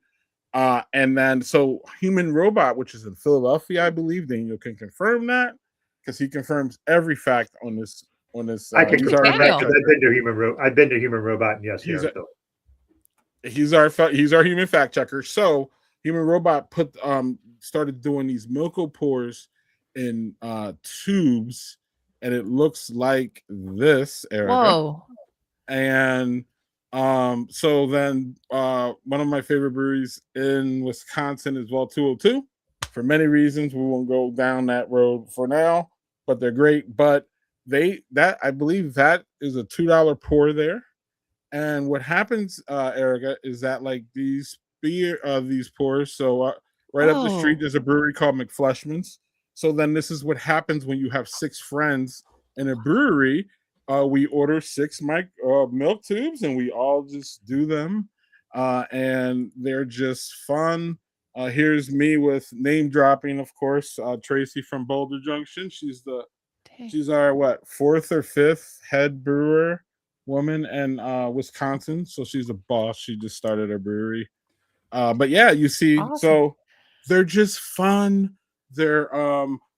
And then so Human Robot, which is in Philadelphia, I believe, Daniel can confirm that because he confirms every fact on this. I can He's Look our at confirm that Daniel. because I've been to Human Robot, and yes, he's yeah. a, he's our human fact checker. So Human Robot started doing these Milko pours in tubes, and it looks like this, Erica. Whoa. And so then one of my favorite breweries in Wisconsin is well 202 for many reasons. We won't go down that road for now, but they're great. But I believe that is a $2 pour there. And what happens, Erica, is that like these these pours. So right up the street, Whoa. there's a brewery called McFleshman's. So then this is what happens when you have 6 friends in a brewery. We order 6 milk tubes, and we all just do them, and they're just fun. Here's me with name dropping, of course. Tracy from Boulder Junction. Dang. She's our what 4th or 5th head brewer woman in Wisconsin. So she's a boss. She just started a brewery. But yeah, you see, Awesome. so they're just fun. They're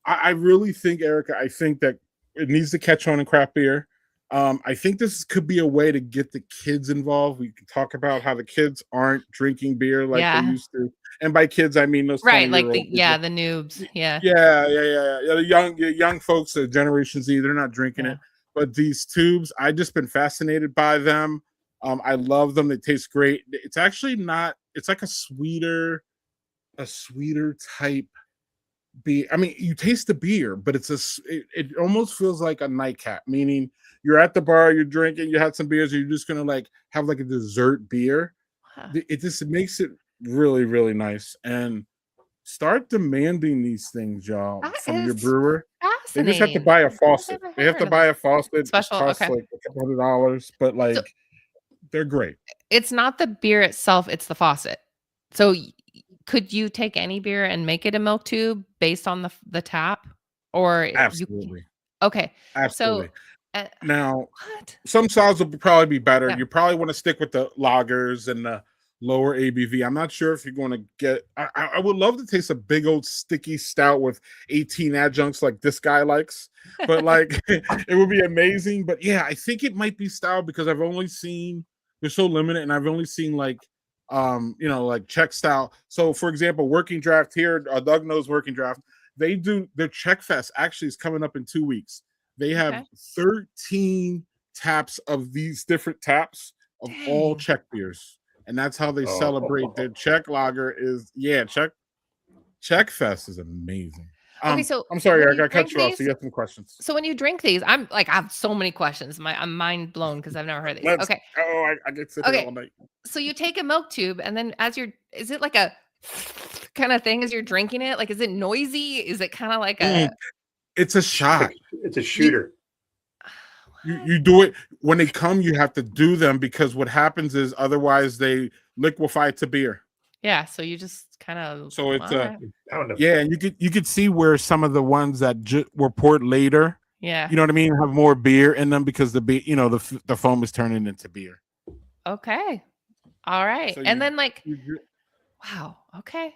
I really think, Erica, I think that it needs to catch on in craft beer. I think this could be a way to get the kids involved. We can talk about how the kids aren't drinking beer like they Yeah. used to. And by kids, I mean those Right. 20-year-old Like people. the noobs. Yeah. Yeah. The young folks, the Generation Z, they're not drinking Yeah. it. But these tubes, I just been fascinated by them. I love them. They taste great. It's actually not. It's like a sweeter type beer. I mean, you taste the beer, but it almost feels like a nightcap. Meaning, you're at the bar, you're drinking, you had some beers, and you're just gonna like have like a dessert beer. Huh. It just makes it really, really nice. And start demanding these things, y'all, That from your is brewer. They just have to fascinating. buy a I've faucet. never They have heard to of buy that. a faucet. It Special. costs Okay. like a couple $100, but like So they're great. it's not the beer itself, it's the faucet. So could you take any beer and make it a milk tube based on the tap? Or you Absolutely. okay. Absolutely. So uh, Now, what? some styles will probably be better. Yeah. You probably want to stick with the lagers and the lower ABV. I'm not sure if you're going to get. I would love to taste a big old sticky stout with 18 adjuncts like this guy likes, but like it would be amazing. But yeah, I think it might be style because I've only seen they're so limited, and I've only seen like like Czech style. So for example, Working Draft here, Doug knows Working Draft. They do their Czech Fest actually is coming up in 2 weeks. They have Okay. 13 taps of these different taps of all Dang. Czech beers. And that's how they Oh. celebrate their Czech lager is Czech Fest is amazing. Okay, so I'm sorry, when Eric, you I cut drink you off. So these, you have some questions. so when you drink these, I have so many questions. I'm mind blown because I've never heard these. Let's Okay. I get sit here all Okay. night. So you take a milk tube and then is it like a kind of thing as you're drinking it? Like, is it noisy? Is it kind of like a It's a shot. It's a shooter. You do it when they come, you have to do them because what happens is otherwise they liquefy to beer. yeah, so you just kind of So it's Pound of yeah, and you could see where some of the ones that were poured later, yeah. you know what I mean, have more beer in them because the the foam is turning into beer. Okay. All right. So And then like you- wow, okay.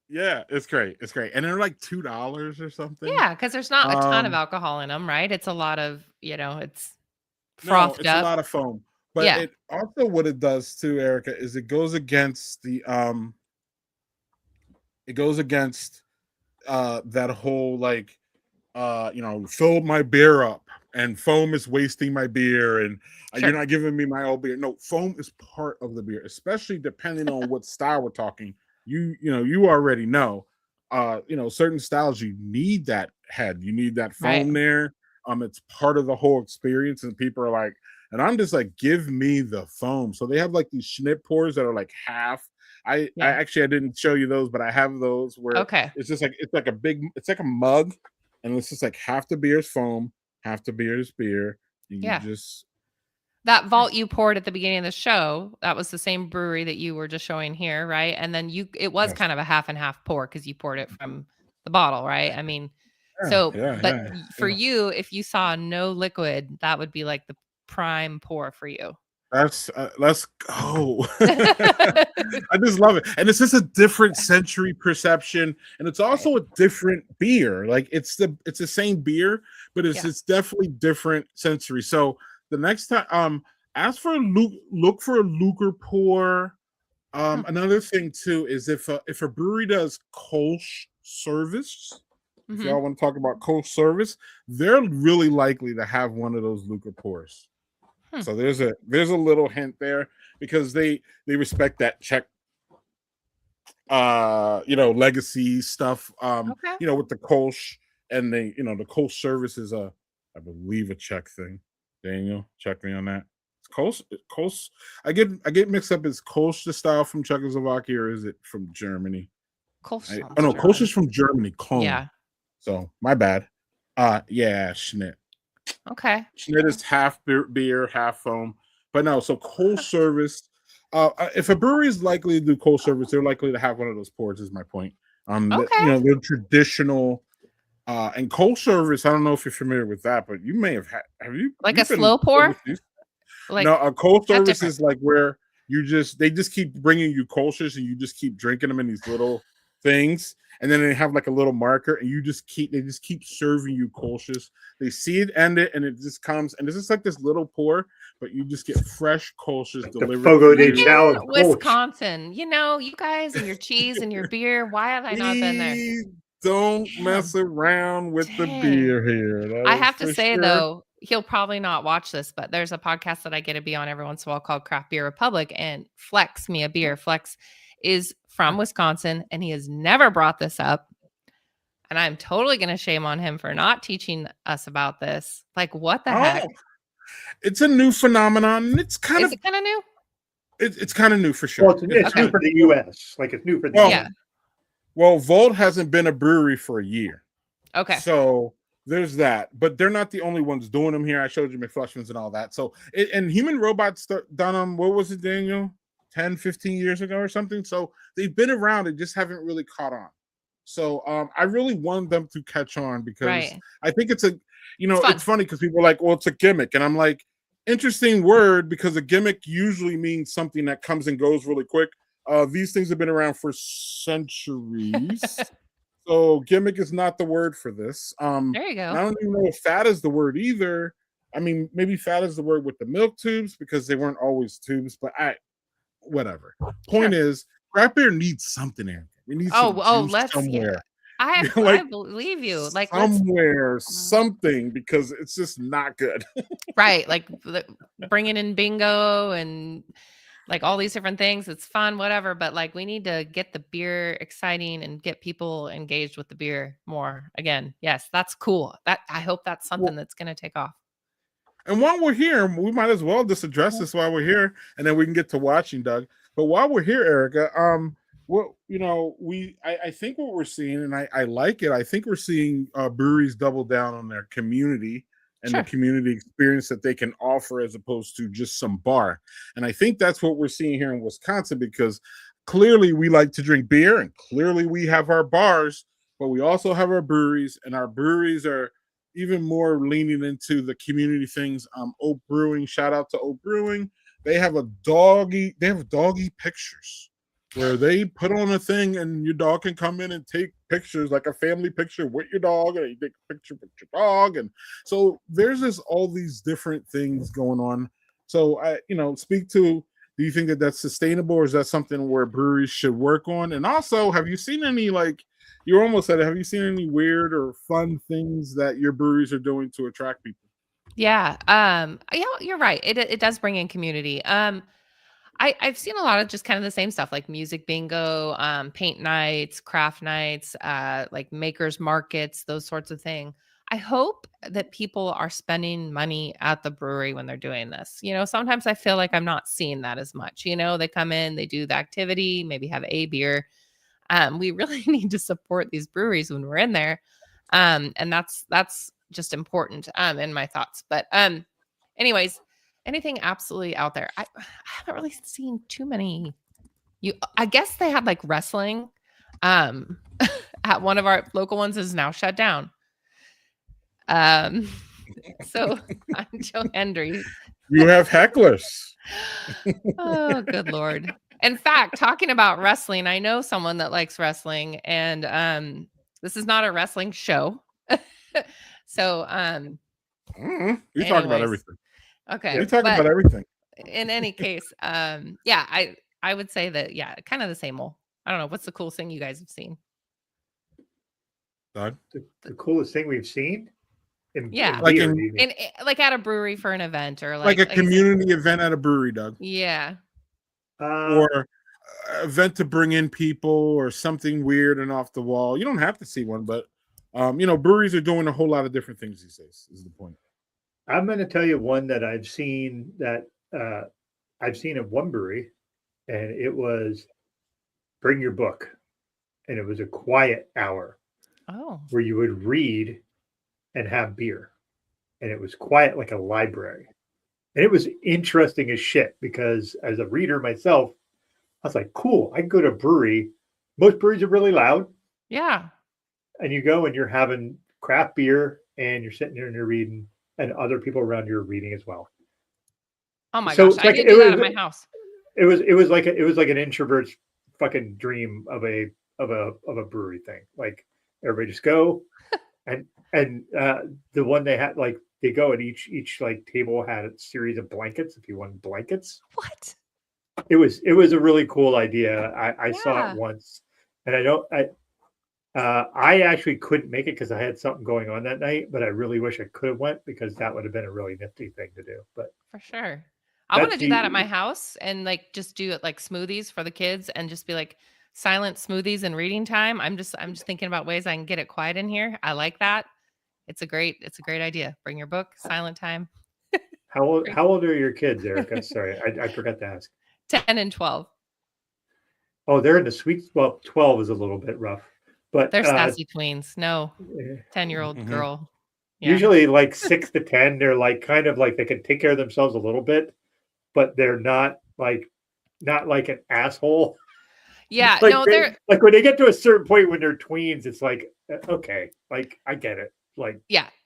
yeah, it's great. It's great. And they're like $2 or something. Yeah, because there's not a ton of Um, alcohol in them, right? It's a lot of, it's No, frothed it's a up. lot of foam. But Yeah. it also what it does too, Erica, is it goes against that whole like fill my beer up and foam is wasting my beer and Sure. you're not giving me my old beer. No, foam is part of the beer, especially depending on what style we're talking. You already know. Certain styles you need that head, you need that foam Right. there. It's part of the whole experience, and people are like, and I'm just like, give me the foam. So they have like these Schnitt pours that are like half. I actually I didn't show you those, but I have those where Okay. it's just like it's like a mug, and it's just like half the beer is foam, half the beer is beer. And Yeah. that vault you poured at the beginning of the show, that was the same brewery that you were just showing here, right? And then it was Yes. kind of a half and half pour because you poured it from the bottle, right? I mean, Yeah, so, yeah, but yeah, for yeah. you, if you saw no liquid, that would be like the prime pour for you. That's let's go. I just love it, and it's just a different sensory perception, and it's Right. also a different beer. Like it's the same beer, but Yeah. it's definitely different sensory. So the next time, ask for look for a lucre pour. Another thing too is if a brewery does Kolsch service, if Mhm. y'all want to talk about Kolsch service, they're really likely to have one of those lucre pours. Hmm. So there's a little hint there because they respect that Czech legacy stuff. Okay. With the Kolsch, and the Kolsch service is I believe a Czech thing. Daniel, check me on that. Kolsch. I get mixed up. Is Kolsch the style from Czechoslovakia or is it from Germany? Kolsch Oh sounds no, Kolsch German. is from Germany. Cologne. Yeah. So my bad. Yeah, Schnitt. Okay. Schnitt is half beer, half foam. But no, so Kolsch service. If a brewery is likely to do Kolsch service, they're likely to have one of those pours. Is my point. Okay. They're traditional. And Kolsch service. I don't know if you're familiar with that, but you may have had. Like You've a been slow pour? overseas? Like No, a Kolsch that's service different. is like where they just keep bringing you Kolsch's and you just keep drinking them in these little things, and then they have like a little marker, and they just keep serving you Kolsch's. They see it end it, and it just comes, and this is like this little pour, but you just get fresh Kolsch's Like the delivered Fogo to de you. Chao In of Kolsch. Wisconsin, you guys and your cheese and your beer. Why have I not been there? Please don't Damn. mess around with the Dang. beer here. That I is have to for say sure. though, he'll probably not watch this, but there's a podcast that I get to be on every once in a while called Craft Beer Republic, and Flex Me a Beer. Flex is from Wisconsin, and he has never brought this up. And I'm totally going to shame on him for not teaching us about this. Like, what the heck? Oh, it's a new phenomenon. It's kind Is of it kind of new? it's kind of new for sure. Well, it's Okay. new for the U.S. Like it's new for the Well, Yeah. Well, Volt hasn't been a brewery for a year. Okay. So there's that. But they're not the only ones doing them here. I showed you McFlushmans and all that. So, and Human Robots done them, what was it, Daniel? 10, 15 years ago or something. So they've been around. They just haven't really caught on. So I really want them to catch on because Right. I think it's fun. it's funny because people are like, well, it's a gimmick. And I'm like, interesting word because a gimmick usually means something that comes and goes really quick. These things have been around for centuries. So gimmick is not the word for this. There you And I go. don't even know if fat is the word either. I mean, maybe fat is the word with the milk tubes because they weren't always tubes, but whatever. Point Sure. is, craft beer needs something, Eric. We need Oh, some juice let's. Yeah. somewhere. I Like believe you. Like, let's. somewhere, something, because it's just not good. Right. Like bringing in bingo and like all these different things. It's fun, whatever. But like, we need to get the beer exciting and get people engaged with the beer more. Again, yes, that's cool. I hope that's something that's going to take off. And while we're here, we might as well just address this while we're here, and then we can get to watching, Doug. But while we're here, Erica, I think what we're seeing, and I like it. I think we're seeing breweries double down on their community and Sure. the community experience that they can offer as opposed to just some bar. And I think that's what we're seeing here in Wisconsin because clearly we like to drink beer, and clearly we have our bars, but we also have our breweries, and our breweries are even more leaning into the community things. Oak Brewing, shout out to Oak Brewing. They have doggy pictures where they put on a thing and your dog can come in and take pictures, like a family picture with your dog, and you take a picture with your dog. And so there's just all these different things going on. So speak to, do you think that that's sustainable, or is that something where breweries should work on? And also, have you seen any, like, you almost said it, have you seen any weird or fun things that your breweries are doing to attract people? Yeah. You're right. It does bring in community. I've seen a lot of just kind of the same stuff like music bingo, paint nights, craft nights, like makers markets, those sorts of things. I hope that people are spending money at the brewery when they're doing this. Sometimes I feel like I'm not seeing that as much. They come in, they do the activity, maybe have a beer. We really need to support these breweries when we're in there. And that's just important in my thoughts. But anyways, anything absolutely out there. I haven't really seen too many. I guess they had like wrestling. At one of our local ones is now shut down. So I'm Joe Hendry. You have hecklers. Oh, good Lord. In fact, talking about wrestling, I know someone that likes wrestling, and this is not a wrestling show. So We talk about anyways, everything. okay. We talk but about everything. in any case, yeah, I would say that, yeah, kind of the same old. I don't know. What's the coolest thing you guys have seen? Doug? The coolest thing we've seen in Yeah. Like beer, in- you mean? Like at a brewery for an event, or Like a I said- community event at a brewery, Doug. Yeah. Or event to bring in people or something weird and off the wall. You don't have to see one, but breweries are doing a whole lot of different things these days, is the point. I'm going to tell you one that I've seen at one brewery, and it was bring your book. And it was a quiet hour Oh. where you would read and have beer. And it was quiet like a library. And it was interesting as shit because as a reader myself, I was like, cool, I can go to a brewery. Most breweries are really loud. Yeah. And you go and you're having craft beer and you're sitting there and you're reading, and other people around you are reading as well. Oh my So gosh. it's I like- did it do that was- at my house. It was like an introvert's fucking dream of a brewery thing. Like everybody just go, and the one they had, like they go, and each like table had a series of blankets if you wanted blankets. What? It was a really cool idea. I saw Yeah. it once, and I actually couldn't make it because I had something going on that night, but I really wish I could have went because that would have been a really nifty thing to do. But For sure. I want to That's do that at the- my house and like just do it like smoothies for the kids and just be like silent smoothies and reading time. I'm just thinking about ways I can get it quiet in here. I like that. It's a great idea. Bring your book, silent time. how old are your kids, Erica? Sorry, I forgot to ask. 10 and 12. Oh, they're in the sweet. Well, 12 is a little bit rough, but They're sassy tweens. No, eh, 10-year-old Mhm. girl. Yeah. usually like 6 to 10, they're like kind of like they can take care of themselves a little bit, but they're not like an asshole. Yeah, Like no, they- they're like when they get to a certain point when they're tweens, it's like okay, like I get it. Like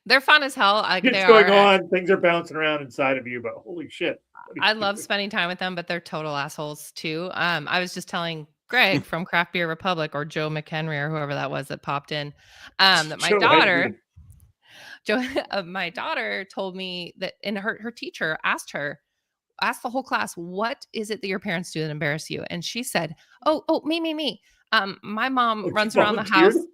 they're fun as hell. Like it's they going are. on, things are bouncing around inside of you, but holy shit. what are I you love doing? spending time with them, but they're total assholes too. I was just telling Greg from Craft Beer Republic, or Joe McHenry, or whoever that was that popped in, that my Joe daughter, Henry. my daughter told me that, and her teacher asked the whole class, what is it that your parents do that embarrass you? And she said, oh, me. My mom Oh, she runs around the house. volunteered?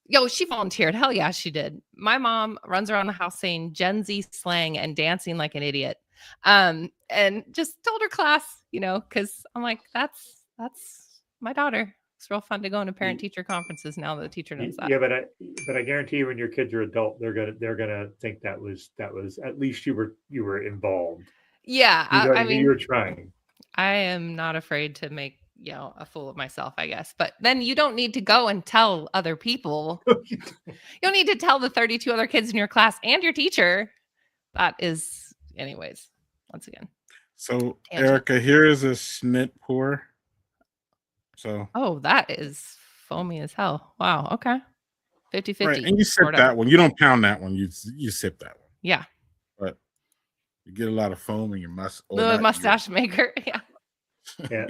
Yo, she volunteered. Hell yeah, she did. My mom runs around the house saying Gen Z slang and dancing like an idiot. And just told her class, because I'm like, that's my daughter. It's real fun to go into parent teacher conferences now that the teacher knows that. Yeah, but I guarantee you, when your kids are adult, they're gonna think that was at least you were involved. Yeah, I You mean, were trying. I am not afraid to make a fool of myself, I guess. But then you don't need to go and tell other people. You don't need to tell the 32 other kids in your class and your teacher. That is, anyways. Once again. So, Tangent. Erica, here is a snit pour. So, Oh, that is foamy as hell. Wow. Okay. 50-50. right, and you sip Sort of. that one. You don't pound that one. You sip that one. Yeah. But you get a lot of foam in your The mustache maker. Yeah. Yeah.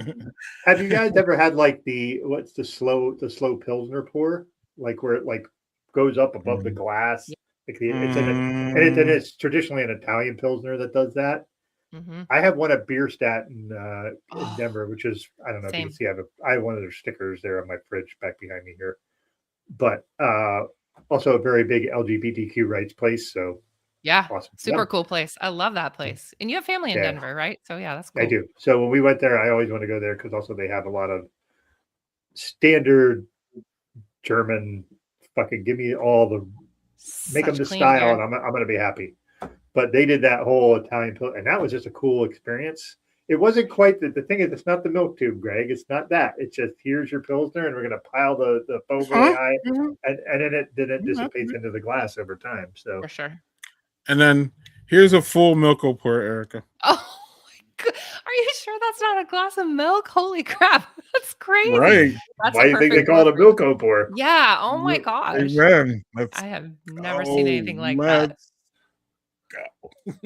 Have you guys ever had like the slow Pilsner pour, like where it like goes up above the glass? Like it's traditionally an Italian Pilsner that does that. Mm-hmm. I have one at Bierstadt in Denver, which is, I don't know if you Same. can see, I have one of their stickers there on my fridge back behind me here. But also a very big LGBTQ rights place. So Yeah. awesome. Super Yeah, cool place. I love that place. And you have family in Yeah. Denver, right? So yeah, that's cool. I do. So when we went there, I always want to go there because also they have a lot of standard German fucking give me all the make them Such the clean style beer. and I'm going to be happy. But they did that whole Italian pill, and that was just a cool experience. It wasn't quite the thing is it's not the milk tube, Greg. It's not that. It's just here's your Pilsner, and we're going to pile the foam really high, and then it dissipates into the glass over time. So For sure. And then Here's a full milko pour, Erica. Oh my God. Are you sure that's not a glass of milk? Holy crap. That's crazy. Right. That's Why do you think they perfect call it a pour for- Milko pour? Yeah. Oh my gosh. Amen. Let's I have never seen anything like that. go.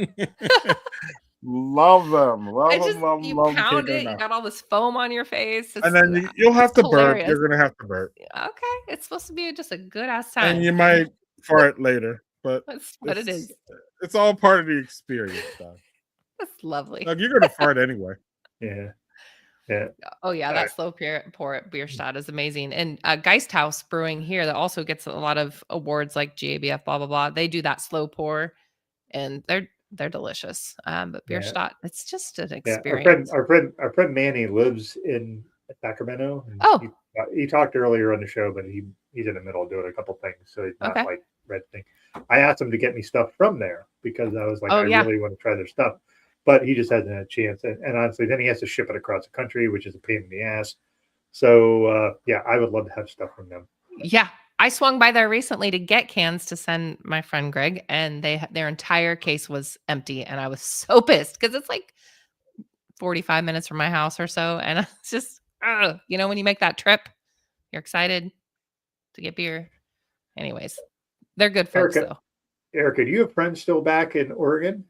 Love them. Love I them. just Love them. you Love them. pound Can't it, go you enough. got all this foam on your face. And then you'll have to burp. hilarious. You're gonna have to burp, Okay, it's supposed to be just a good ass and time. you might fart later. But That's what it is. It's all part of the experience, though. That's lovely. Like, you're gonna fart anyway. Yeah. Oh yeah, All that right. slow pour beer stout is amazing. And Geisthaus Brewing here that also gets a lot of awards like GABF, blah blah blah. They do that slow pour, and they're delicious. But beer Yeah. stout, it's just an Yeah, experience. our friend Manny lives in Sacramento. And Oh. he talked earlier on the show, but he's in the middle of doing a couple things, so he's not Okay. like red thing. I asked him to get me stuff from there because I was like, Oh, I yeah. really want to try their stuff, but he just hasn't had a chance. And honestly, then he has to ship it across the country, which is a pain in the ass. So yeah, I would love to have stuff from them. Yeah. I swung by there recently to get cans to send my friend Greg, and their entire case was empty, and I was so pissed because it's like 45 minutes from my house or so, and it's just when you make that trip, you're excited to get beer. Anyways, they're good folks Erica, though. Erica, do you have friends still back in Oregon?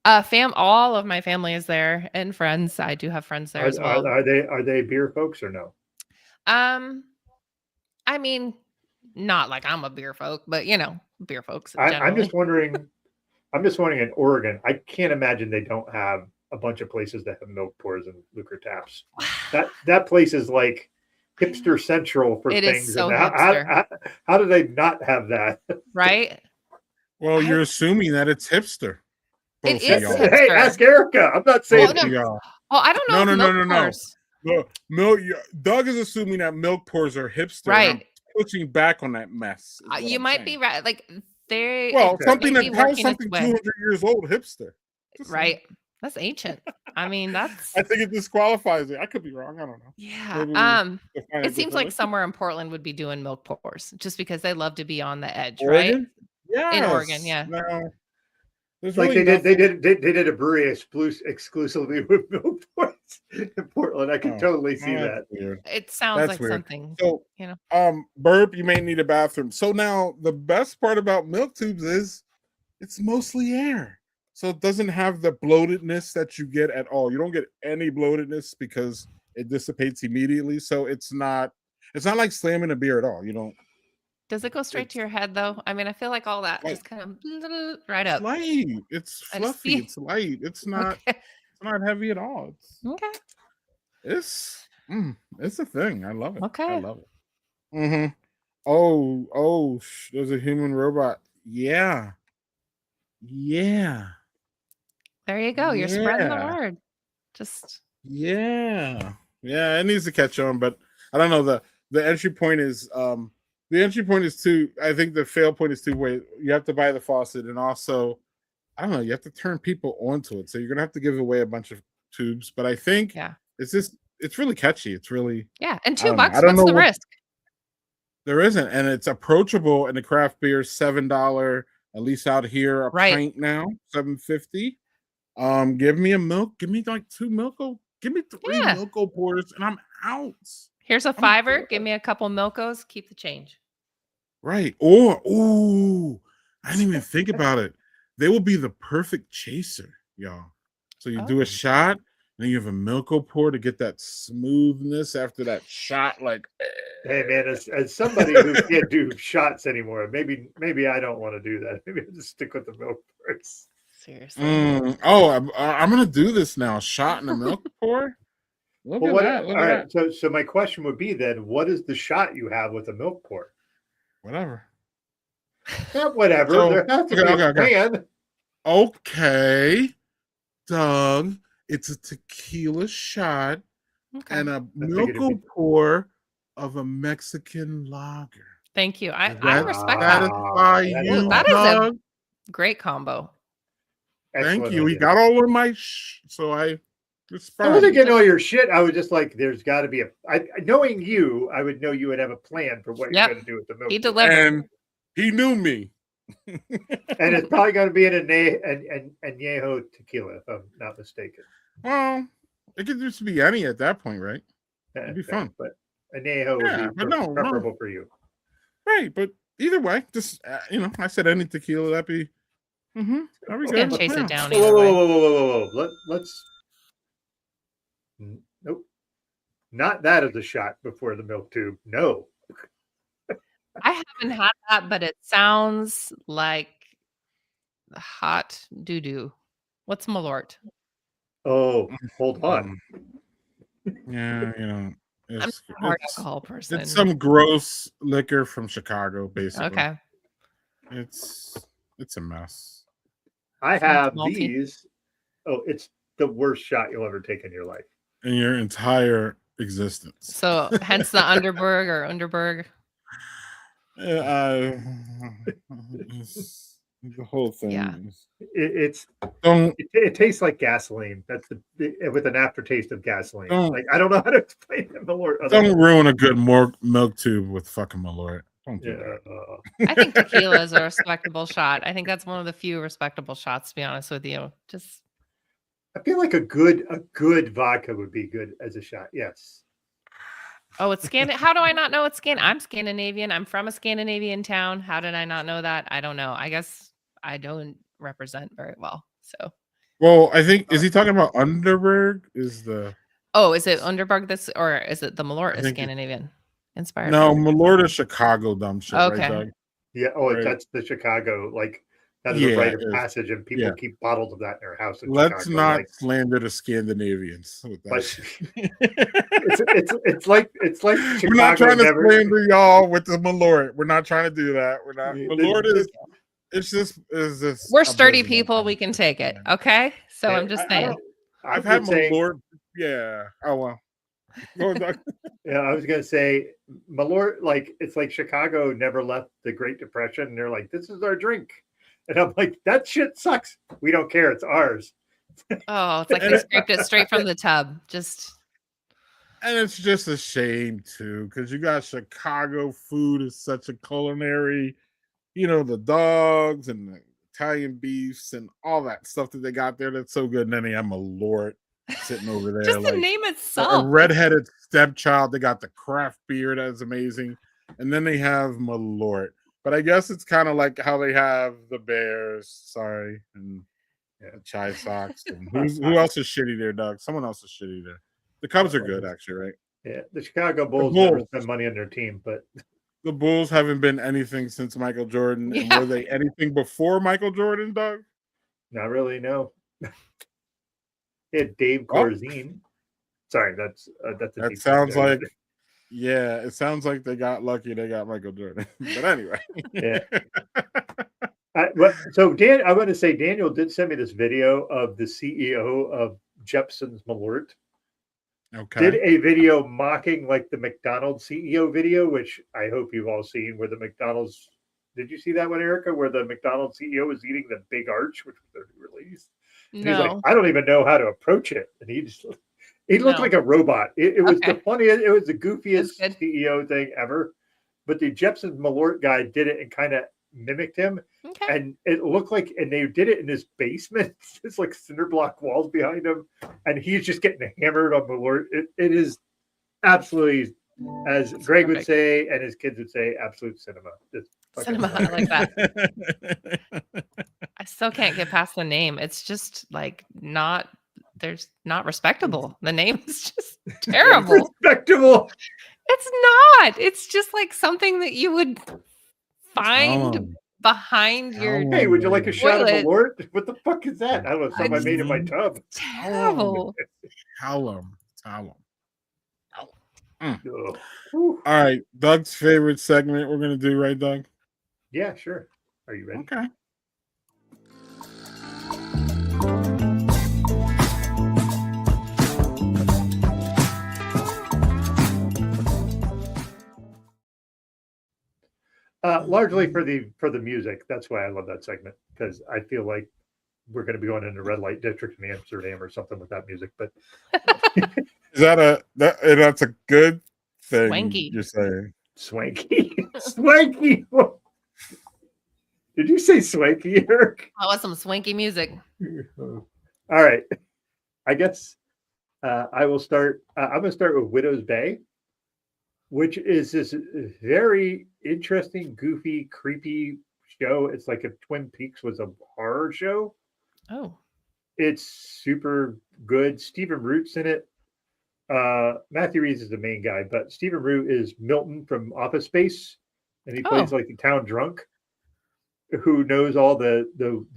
All of my family is there, and friends. I do have friends there as well. Are they beer folks or no? I mean, not like I'm a beer folk, but beer folks. I'm generally. just wondering. I'm just wondering in Oregon. I can't imagine they don't have a bunch of places that have milk pours and Lucre taps. That place is like hipster central for It things. is so and hipster. how do they not have that? Right? Well, you're assuming that it's hipster. It Both of is y'all. hipster. Hey, ask Erica. I'm not saying Well, no. Y'all. Oh, I don't know. No, if milk no. pours- Doug is assuming that milk pours are hipster. Right. And I'm pushing back on that mess. is what You I'm might saying. be right. Like they. Well, it something may that be how's working its something way. 200 years old hipster. Just saying. Right. That's ancient. I mean, that's I think it disqualifies it. I could be wrong. I don't know. yeah. Maybe we define It seems like differently. somewhere in Portland would be doing milk pours just because they love to be on the edge, Oregon? right? Yes. In Oregon, yeah. No. There's like really they did a brewery exclusively with milk pours in Portland. I can Oh, totally see that's that. weird. It sounds That's like weird. something. So, burp, you may need a bathroom. So now the best part about milk tubes is it's mostly air. So it doesn't have the bloatedness that you get at all. You don't get any bloatedness because it dissipates immediately. So it's not like slamming a beer at all. You don't. Does it go straight to your head though? I mean, I feel like all that Like- just kind of right up. Light. It's I just fluffy. see- It's light. It's not. Okay. It's not heavy at all. Okay. It's a thing. I love it. I Okay. love it. Mm-hmm. Oh, there's a human robot. Yeah. There you go. You're spreading the Yeah. word. Just Yeah. It needs to catch on, but I don't know. The entry point is too. I think the fail point is two ways. You have to buy the faucet, and also, I don't know. You have to turn people onto it, so you're gonna have to give away a bunch of tubes. But I think it's really catchy. It's really and I don't $2. know. I don't What's know the what- risk? there isn't, and it's approachable. And the craft beer $7, at least out here, a Right. pint now $7.50. Give me a milk. Give me like 2 Milko. Give me 3 Yeah. Milko pours, and I'm out. Here's a $5. Give me a couple Milkos. Keep the change. Right. Or I didn't even think about it. They will be the perfect chaser, y'all. So you do Oh. a shot, and then you have a Milko pour to get that smoothness after that shot. Like, Hey man, as somebody who can't do shots anymore, maybe I don't want to do that. Maybe I'll just stick with the milk pours. Seriously. I'm gonna do this now. Shot in a milk pour. Look Well, at that. Look all at right. that. So my question would be then, what is the shot you have with a milk pour? Whatever. Not whatever. So- there has to be okay, a okay. plan. Okay, Doug. It's a tequila shot Okay. and a think it'd Milko be- pour of a Mexican lager. Thank you. I That respect that. satisfy that you, is- that is a- Doug? Great combo. Thank Excellent you. He idea. got all of my so I I respond. wasn't getting all your shit. I was just like, there's got to be knowing you, I would know you would have a plan for what Yep. you're going to do with the milk. He pour. delivered. And he knew me. And it's probably going to be an añejo tequila, if I'm not mistaken. Well, it could just be any at that point, right? It'd be Okay, fun. but añejo Yeah, would but be no. preferable for you. Right, but either way, just I said any tequila, that'd be. Are we It's good? gonna chase Yeah. it down Whoa, either way. whoa. Let's. Nope. Not that as a shot before the milk tube. No. I haven't had that, but it sounds like hot doo doo. What's Malort? Oh, hold on. Yeah, I'm it's not a hard alcohol person. it's some gross liquor from Chicago, basically. Okay. It's a mess. I Sounds have malty. these. Oh, it's the worst shot you'll ever take in your life. In your entire existence. So hence the Underberg or Underberg. The whole thing. Yeah. It tastes like gasoline. That's with an aftertaste of gasoline. Like I don't know how to explain it. Don't ruin a good milk tube with fucking Malort. Don't do that. I think tequila is a respectable shot. I think that's one of the few respectable shots, to be honest with you. Just I feel like a good vodka would be good as a shot. Yes. Oh, it's How do I not know it's I'm Scandinavian. I'm from a Scandinavian town. How did I not know that? I don't know. I guess I don't represent very well. So. Well, I think is he talking about Underberg? Is it Underberg or is it the Malort is Scandinavian inspired? No, Malort is Chicago dumb shit, okay. Right, Doug? Yeah. Oh, right. That's the Chicago that is a rite of passage, and people keep bottles of that in their house. Let's not slander the Scandinavians with that. It's like Chicago. We're not trying to slander y'all with the Malort. We're not trying to do that. We're not. Malort is. It's just. We're sturdy people. We can take it. Okay. So I'm just saying. I've had Malort. Yeah. Oh well. Yeah, I was gonna say Malort. It's like Chicago never left the Great Depression, and they're like, "This is our drink." And I'm like, that shit sucks. We don't care. It's ours. Oh, it's like they scraped it straight from the tub. And it's just a shame, too, because you got Chicago food is such a culinary, the dogs and the Italian beefs and all that stuff that they got there that's so good. And then they have Malort sitting over there. Just the name itself. A redheaded stepchild. They got the craft beer that's amazing. And then they have Malort. But I guess it's kind of like how they have the Bears, and the Chai Sox. And who else is shitty there, Doug? Someone else is shitty there. The Cubs are good, actually, right? Yeah, the Chicago Bulls never spend money on their team, but the Bulls haven't been anything since Michael Jordan. Yeah. And were they anything before Michael Jordan, Doug? Not really, no. They had Dave Corzine. Sorry, that's that sounds like. Yeah, it sounds like they got lucky. They got Michael Jordan. But anyway. Yeah. So I want to say Daniel did send me this video of the CEO of Jeppson's Malort. Okay. Did a video mocking the McDonald's CEO video, which I hope you've all seen, where the McDonald's. Did you see that one, Erica? Where the McDonald's CEO was eating the big arch, which was their release. And he's like, I don't even know how to approach it, and he looked like a robot. It was the funniest. It was the goofiest CEO thing ever. But the Jeppson Malort guy did it and kind of mimicked him. Okay. And it looked like, and they did it in his basement. It's like cinder block walls behind him. And he's just getting hammered on Malort. It is absolutely, as Greg would say, and his kids would say, absolute cinema. Cinema, I like that. I still can't get past the name. It's just not respectable. The name is just terrible. Respectable. It's not. It's just something that you would find behind your. Hey, would you like a shot of Malort? What the fuck is that? I don't know. Something I made in my tub. Terrible. Tell them. All right, Doug's favorite segment we're gonna do, right, Doug? Yeah, sure. Are you ready? Okay. Largely for the music. That's why I love that segment, because I feel like we're going to be going into red light district in Amsterdam or something with that music. But is that's a good thing? Swanky. You're saying swanky. Did you say swanky, Eric? That was some swanky music. All right. I guess I will start. I'm going to start with Widow's Bay, which is this very interesting, goofy, creepy show. It's like if Twin Peaks was a horror show. Oh, It's super good. Stephen Root's in it. Matthew Reeves is the main guy, but Stephen Root is Milton from Office Space, and he plays like the town drunk who knows all the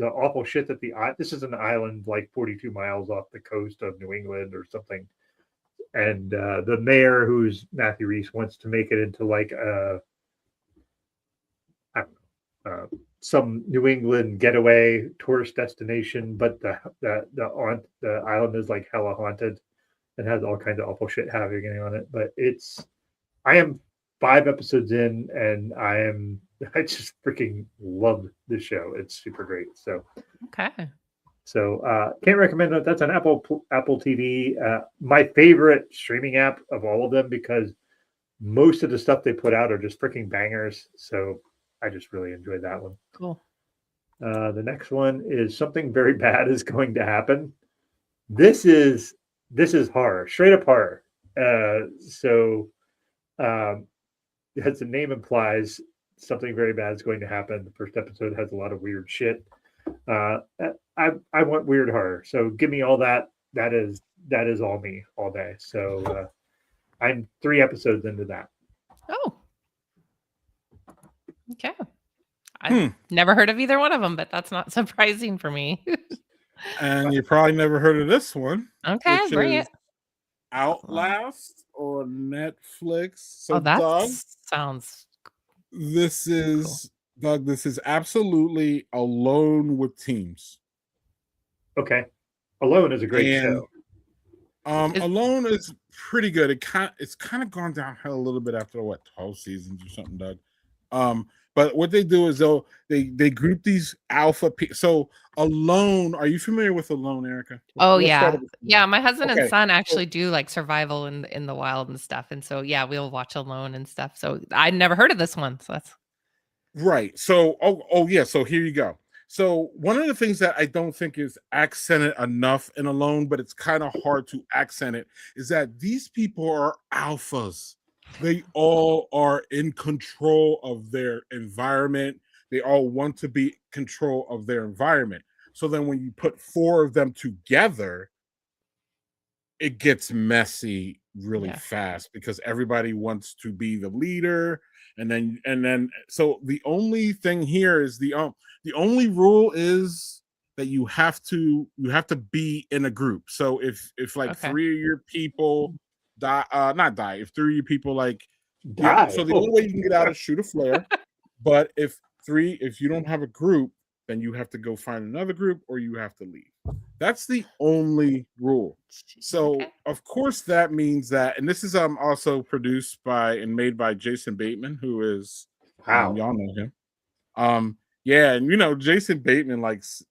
awful shit that this is an island like 42 miles off the coast of New England or something. And the mayor, who's Matthew Reeves, wants to make it into like I don't know, some New England getaway tourist destination, but the island is like hella haunted and has all kinds of awful shit happening on it. But I am 5 episodes in, and I just freaking love the show. It's super great. So okay. So can't recommend it. That's on Apple TV. My favorite streaming app of all of them, because most of the stuff they put out are just freaking bangers. So I just really enjoyed that one. Cool. The next one is Something Very Bad Is Going to Happen. This is horror, straight up horror. As the name implies, something very bad is going to happen. The first episode has a lot of weird shit. I want weird horror, so give me all that. That is all me all day. So I'm 3 episodes into that. Oh, okay. I've never heard of either one of them, but that's not surprising for me. And you probably never heard of this one. Okay, bring it. Outlast or Netflix. So that Doug, sounds. This is cool. Doug. This is absolutely Alone with Teams. Okay, Alone is a great show. Alone is pretty good. It's kind of gone downhill a little bit after 12 seasons or something, Doug. But what they do is they group these alpha. So Alone, are you familiar with Alone, Erica? Oh yeah. My husband and son actually do like survival in the wild and stuff, and so yeah, we'll watch Alone and stuff. So I'd never heard of this one, so that's right. So so here you go. So one of the things that I don't think is accented enough in Alone, but it's kind of hard to accent it, is that these people are alphas. They all are in control of their environment. They all want to be in control of their environment. So then when you put 4 of them together, it gets messy really fast because everybody wants to be the leader. And then so the only thing here is the only rule is that you have to be in a group. So if 3 of your people not die, if 3 of your people like die, so the only way you can get out is shoot a flare. But if you don't have a group, then you have to go find another group or you have to leave. That's the only rule. So of course that means that, and this is also produced by and made by Jason Bateman, who is y'all know him. And Jason Bateman likes,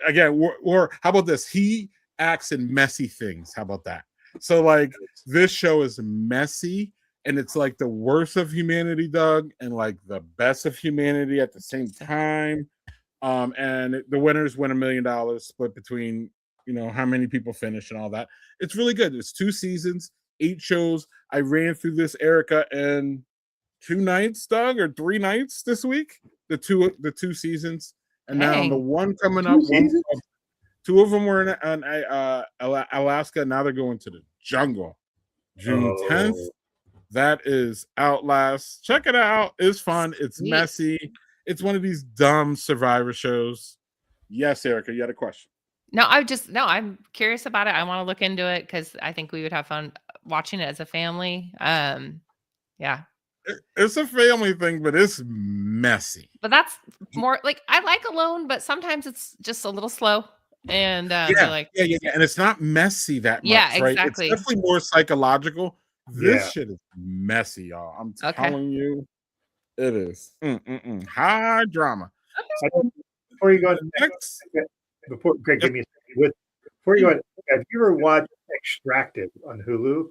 again, or how about this? He acts in messy things. How about that? So like this show is messy, and it's like the worst of humanity, Doug, and like the best of humanity at the same time. And the winners win $1 million split between how many people finish and all that. It's really good. It's 2 seasons, 8 shows. I ran through this, Erica, in 2 nights, Doug, or 3 nights this week. The two seasons, and now the one coming up. 2 of them were in Alaska. Now they're going to the jungle. June 10th. That is Outlast. Check it out. It's fun. It's messy. It's one of these dumb survivor shows. Yes, Erica, you had a question. No, I'm curious about it. I want to look into it because I think we would have fun watching it as a family. Yeah. It's a family thing, but it's messy. But that's more like, I like Alone, but sometimes it's just a little slow. And and it's not messy that much. Yeah, right? exactly. It's definitely more psychological. This shit is messy, y'all. I'm telling you, it is. High drama. Before you go next, Greg, give me a second. Before you go, have you ever watched Extracted on Hulu?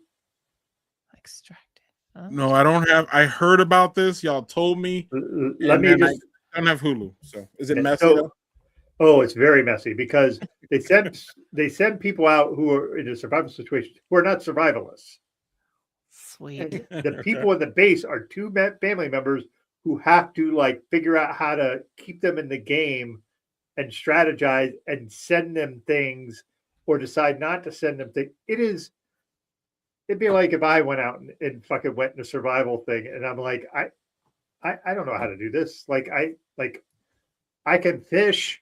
Extracted. No, I don't have. I heard about this. Y'all told me. Let me don't have Hulu, so is it Yeah, messy so- though? Oh, it's very messy because they send people out who are in a survival situation who are not survivalists. Sweet. And the people in the base are two family members who have to like figure out how to keep them in the game and strategize and send them things or decide not to send them things. It'd be like if I went out and fucking went in a survival thing and I'm like, I don't know how to do this. I can fish.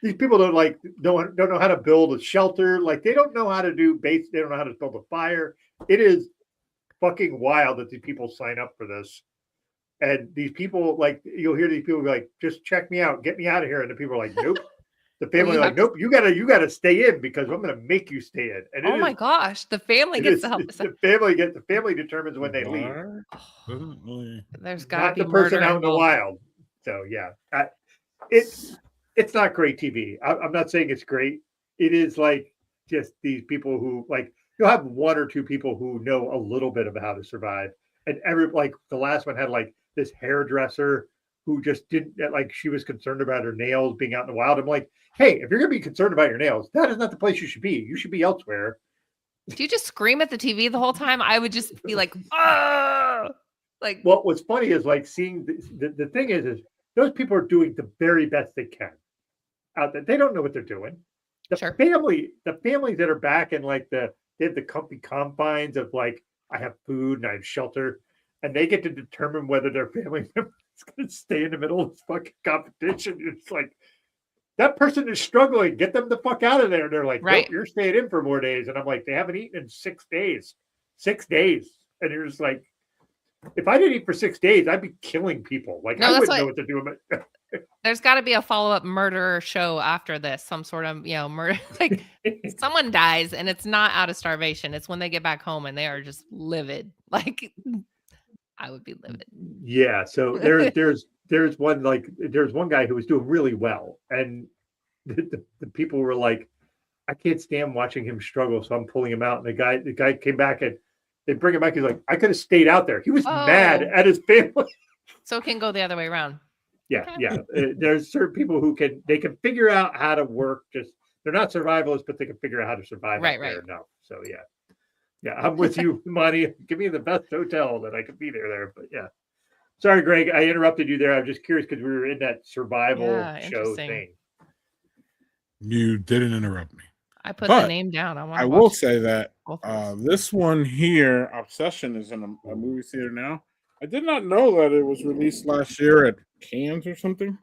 These people don't know how to build a shelter. Like they don't know how to do base. They don't know how to build a fire. It is fucking wild that these people sign up for this. And these people, like, you'll hear these people be like, just check me out, get me out of here. And the people are like, nope. The family are like, nope, you gotta stay in because I'm gonna make you stay in. And Oh my gosh, the family gets to help. the family determines when they leave. There's got to Not be the person murder out in the involved. wild. So yeah, it's not great TV. I'm not saying it's great. It is like just these people who like you'll have one or two people who know a little bit about how to survive, and like the last one had like this hairdresser who just didn't like she was concerned about her nails being out in the wild. I'm like, hey, if you're gonna be concerned about your nails, that is not the place you should be. You should be elsewhere. Do you just scream at the TV the whole time? I would just be like, oh, like. What was funny is like seeing the thing is those people are doing the very best they can out there. They don't know what they're doing. The families that are back in like they have the comfy confines of like I have food and I have shelter, and they get to determine whether their family member is going to stay in the middle of this fucking competition. It's like that person is struggling. Get them the fuck out of there. And they're like, nope, you're staying in for more days. And I'm like, they haven't eaten in 6 days. 6 days. And you're just like, if I didn't eat for 6 days, I'd be killing people. Like I wouldn't know what to do. There's got to be a follow-up murder show after this. Some sort of, murder. Like someone dies and it's not out of starvation. It's when they get back home and they are just livid. Like I would be livid. Yeah. So there's one there's one guy who was doing really well, and the people were like, I can't stand watching him struggle, so I'm pulling him out. And the guy came back and they bring him back. He's like, I could have stayed out there. He was mad at his family. So it can go the other way around. Yeah, yeah. There's certain people who can figure out how to work. Just they're not survivalists, but they can figure out how to survive out there enough. So yeah, I'm with you, Monty. Give me the best hotel that I could be there. But yeah, sorry, Greg, I interrupted you there. I'm just curious because we were in that survival show thing. You didn't interrupt me. I put the name down. I will say that this one here, Obsession, is in a movie theater now. I did not know that it was released last year at Cannes or something.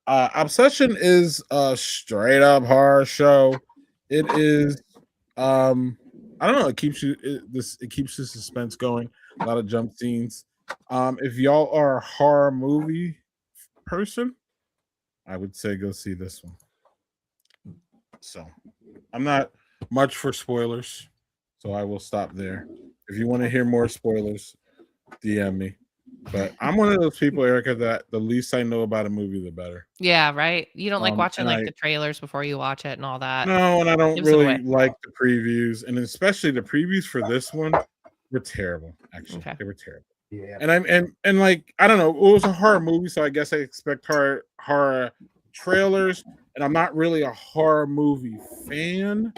Obsession is a straight up horror show. It is I don't know, it keeps the suspense going, a lot of jump scenes. If y'all are a horror movie person, I would say go see this one. So I'm not much for spoilers, so I will stop there. If you want to hear more spoilers, DM me. But I'm one of those people, Erica, that the least I know about a movie, the better. Yeah, right. You don't like watching the trailers before you watch it and all that. No, and I don't really like the previews, and especially the previews for this one were terrible. Actually, they were terrible. Yeah. And like I don't know, it was a horror movie, so I guess I expect horror trailers, and I'm not really a horror movie fan.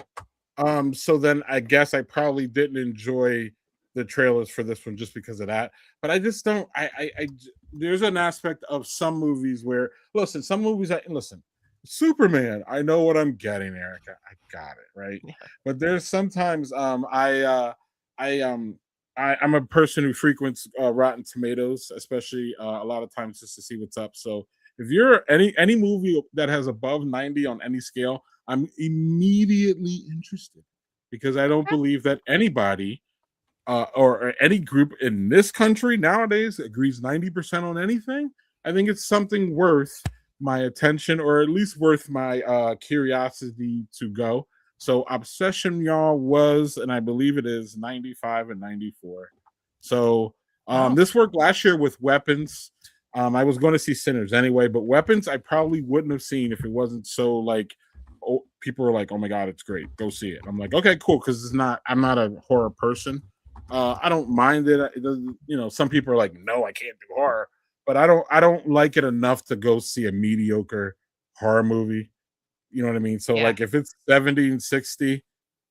So then I guess I probably didn't enjoy the trailers for this one just because of that. But I just don't. I there's an aspect of some movies where some movies. Superman. I know what I'm getting, Erica. I got it right. Yeah. But there's sometimes I'm a person who frequents Rotten Tomatoes, especially a lot of times just to see what's up. So if you're any movie that has above 90 on any scale, I'm immediately interested because I don't believe that anybody or any group in this country nowadays agrees 90% on anything. I think it's something worth my attention, or at least worth my curiosity to go. So Obsession, y'all, was, and I believe it is 95 and 94. So this worked last year with Weapons. I was going to see Sinners anyway, but Weapons I probably wouldn't have seen if it wasn't so like people were like, oh my god, it's great, go see it. I'm like, okay, cool, because I'm not a horror person. I don't mind it. It doesn't, some people are like, no, I can't do horror, but I don't like it enough to go see a mediocre horror movie. You know what I mean? So Yeah. like if it's 70 and 60,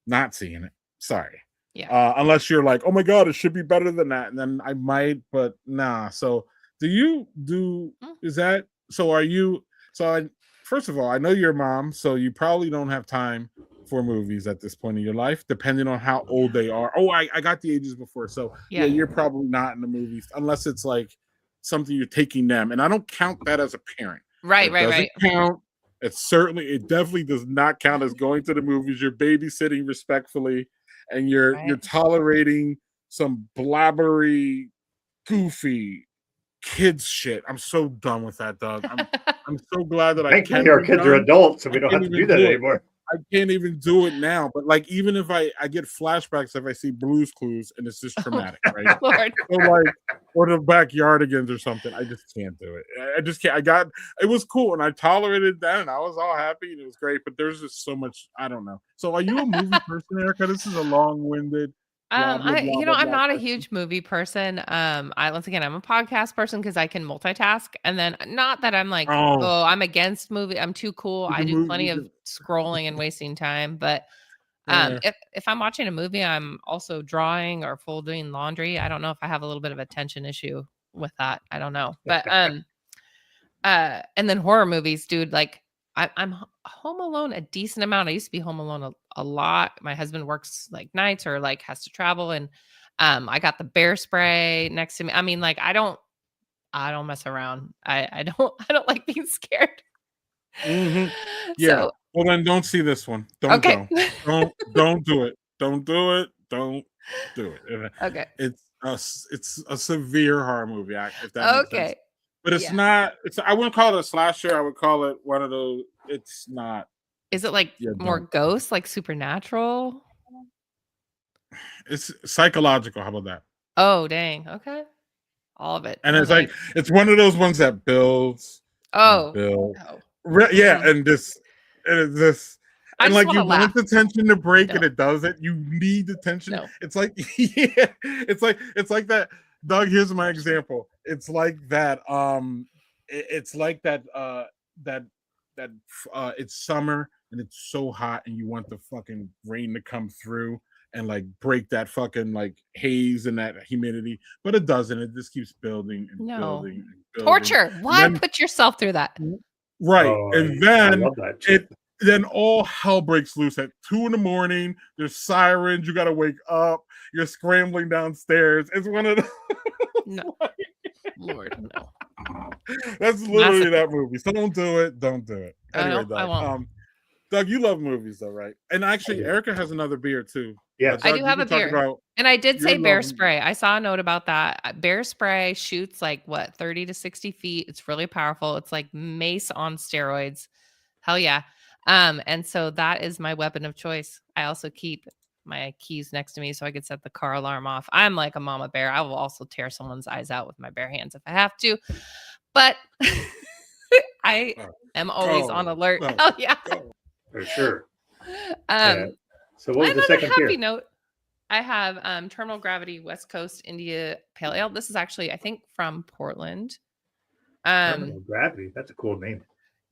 not seeing it. Sorry. Yeah. Unless you're like, oh my god, it should be better than that, and then I might, but nah. So Mm. is that so? Are you so? First of all, I know you're a mom, so you probably don't have time for movies at this point in your life, depending on how old they are. Oh, I got the ages before, so yeah, Yeah. you're probably not in the movies unless it's like something you're taking them, and I don't count that as a parent. Right. It Right. doesn't Right. count. It definitely does not count as going to the movies. You're babysitting respectfully, and you're Right. tolerating some blabbery, goofy kids shit. I'm so done with that, Doug. I'm so glad that I Thankfully, can our be kids are done. adults, and I we don't can't have to even do that do it. anymore. I can't even do it now. But like, even if I get flashbacks if I see Blue's Clues, and it's just traumatic, right? Lord. So like, or the Backyardigans or something. I just can't do it. I just can't. It was cool, and I tolerated that, and I was all happy, and it was great. But there's just so much. I don't know. So, are you a movie person, Erica? This is a long-winded. Blah blah blah blah I'm blah. not a Question. huge movie person. Once again, I'm a podcast person because I can multitask. And then not that I'm like, Oh, oh, I'm against movie. I'm too cool. you I can do move. plenty You of can. scrolling and wasting time. But Yeah. if I'm watching a movie, I'm also drawing or folding laundry. I don't know if I have a little bit of attention issue with that. I don't know. But and then horror movies, dude, like I'm home alone a decent amount. I used to be home alone a lot. My husband works like nights or like has to travel, and I got the bear spray next to me. I mean, like I don't mess around. I don't I don't like being scared. Mm-hmm. Yeah. So Well, then don't see this one. Don't okay. go. Don't do it. Don't do it. Don't do it. Okay. It's a severe horror movie, if that makes sense. Okay. But it's Yeah. not. I wouldn't call it a slasher. I would call it one of those. It's not. Is it like Yeah, more don't. ghosts, like supernatural? It's psychological. How about that? Oh, dang. Okay. All of it. And I'm it's like like, it's one of those ones that builds and oh, builds. no. Yeah, Mm-mm. and it's this. I And just like want you to laugh. want the tension to break, No, and it doesn't. You need the tension. no. It's like yeah, it's like that. Doug, here's my example. It's like that. It's like that. That that. It's summer and it's so hot, and you want the fucking rain to come through and like break that fucking like haze and that humidity, but it doesn't. It just keeps building and No. building and building. Torture. Why then- put yourself through that? Right, Oh, and I then love that. shit. then all hell breaks loose at 2 a.m. There's sirens. You got to wake up. You're scrambling downstairs. It's one of the. No. Lord, no. That's literally Massive. that movie. So don't do it. Don't do it. Anyway, I Doug. won't. Doug, you love movies, though, right? And actually, do. Erica has another beer too. Yes. I Doug, do you have a can talk beer. about- And I did say You're bear loving- spray. I saw a note about that. Bear spray shoots like what, 30 to 60 feet. It's really powerful. It's like mace on steroids. Hell yeah. And so that is my weapon of choice. I also keep my keys next to me so I could set the car alarm off. I'm like a mama bear. I will also tear someone's eyes out with my bare hands if I have to. But I am always on Go. alert. Go. Hell yeah. For sure. Um, So what was and the on second a happy tier? note, I have Terminal Gravity West Coast India Pale Ale. This is actually, I think, from Portland. Terminal Gravity. That's a cool name.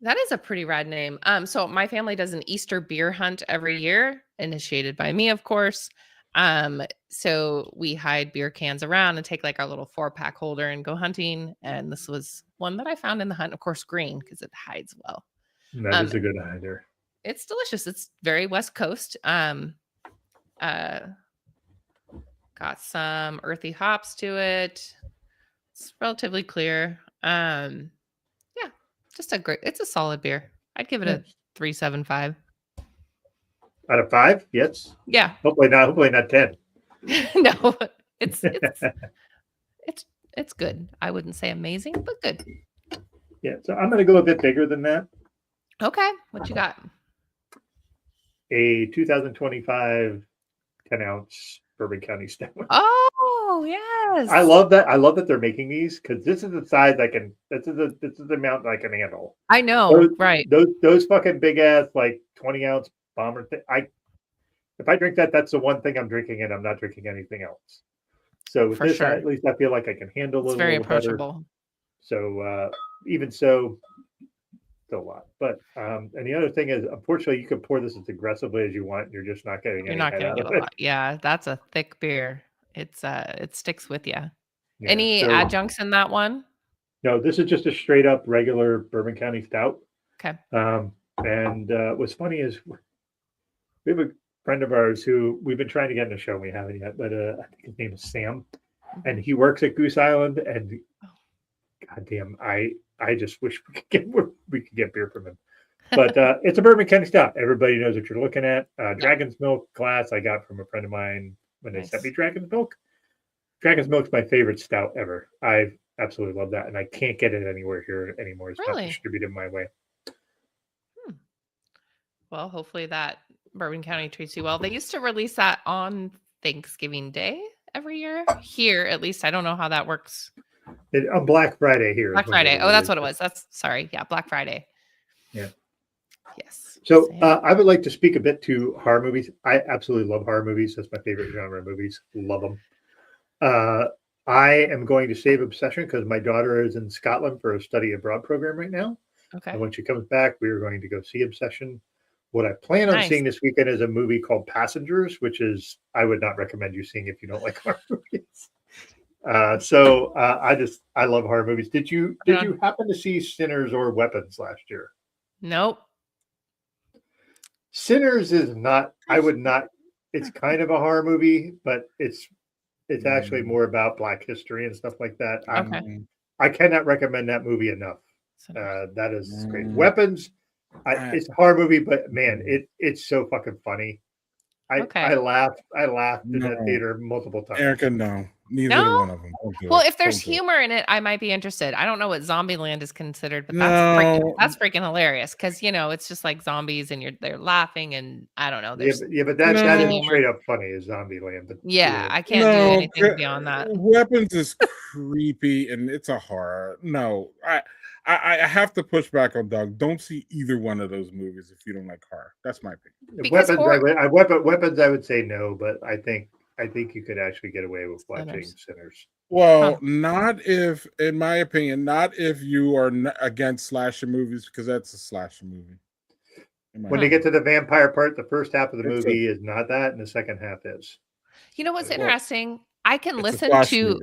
That is a pretty rad name. So my family does an Easter beer hunt every year, initiated by me, of course. So we hide beer cans around and take like our little 4-pack holder and go hunting. And this was one that I found in the hunt, of course, green because it hides well. That is a good hider. It's delicious. It's very West Coast. Got some earthy hops to it. It's relatively clear. Yeah, just it's a solid beer. I'd give it a 3.75. Out of 5? Yes. Yeah. Hopefully not 10. No, it's good. I wouldn't say amazing, but good. Yeah. So I'm going to go a bit bigger than that. Okay. What you got? A 2025 10-ounce Bourbon County Stout. Oh, yes. I love that. I love that they're making these because this is the size I can. This is the amount I can handle. I know, right? Those fucking big ass like 20-ounce bomber thing. If I drink that, that's the one thing I'm drinking, and I'm not drinking anything else. So with For this, sure. at least I feel like I can handle It's it a very little better. approachable. So even so, still a lot. But and the other thing is, unfortunately, you can pour this as aggressively as you want. And you're just not getting You're any not head gonna out get of a it. lot. Yeah, that's a thick beer. It sticks with you. Yeah. Any So adjuncts in that one? no, this is just a straight up regular Bourbon County Stout. Okay. And what's funny is we have a friend of ours who we've been trying to get in the show. We haven't yet, but I think his name is Sam, and he works at Goose Island. And goddamn, I just wish we could get beer from him. But it's a Bourbon County Stout. Everybody knows what you're looking at. Dragon's Milk glass I got from a friend of mine when they sent me Dragon's Milk. Dragon's Milk's my favorite stout ever. I absolutely love that, and I can't get it anywhere here anymore. It's not distributed my way. Well, hopefully that Bourbon County treats you well. They used to release that on Thanksgiving Day every year. Here, at least, I don't know how that works. On Black Friday here. Black Friday. Oh, that's what it was. Sorry. Yeah, Black Friday. Yeah. Yes. So I would like to speak a bit to horror movies. I absolutely love horror movies. That's my favorite genre of movies. Love them. I am going to save Obsession because my daughter is in Scotland for a study abroad program right now. Okay. And when she comes back, we are going to go see Obsession. What I plan on seeing this weekend is a movie called Passengers, which is I would not recommend you seeing if you don't like horror movies. I love horror movies. Did you happen to see Sinners or Weapons last year? Nope. Sinners is not. I would not. It's kind of a horror movie, but it's actually more about Black history and stuff like that. I cannot recommend that movie enough. That is great. Weapons. It's a horror movie, but man, it's so fucking funny. I laughed in that theater multiple times. Erica, no. Neither one of them. Well, if there's humor in it, I might be interested. I don't know what Zombieland is considered, but that's freaking hilarious because it's just like zombies and they're laughing and I don't know. But that is straight up funny as Zombieland. But I can't do anything beyond that. Weapons is creepy and it's a horror. No, I have to push back on Doug. Don't see either one of those movies if you don't like horror. That's my opinion. Weapons, I would say no, but I think you could actually get away with watching Sinners. Well, not if, in my opinion, not if you are against slasher movies because that's a slasher movie. When they get to the vampire part, the first half of the movie is not that, and the second half is. You know what's interesting? I can listen to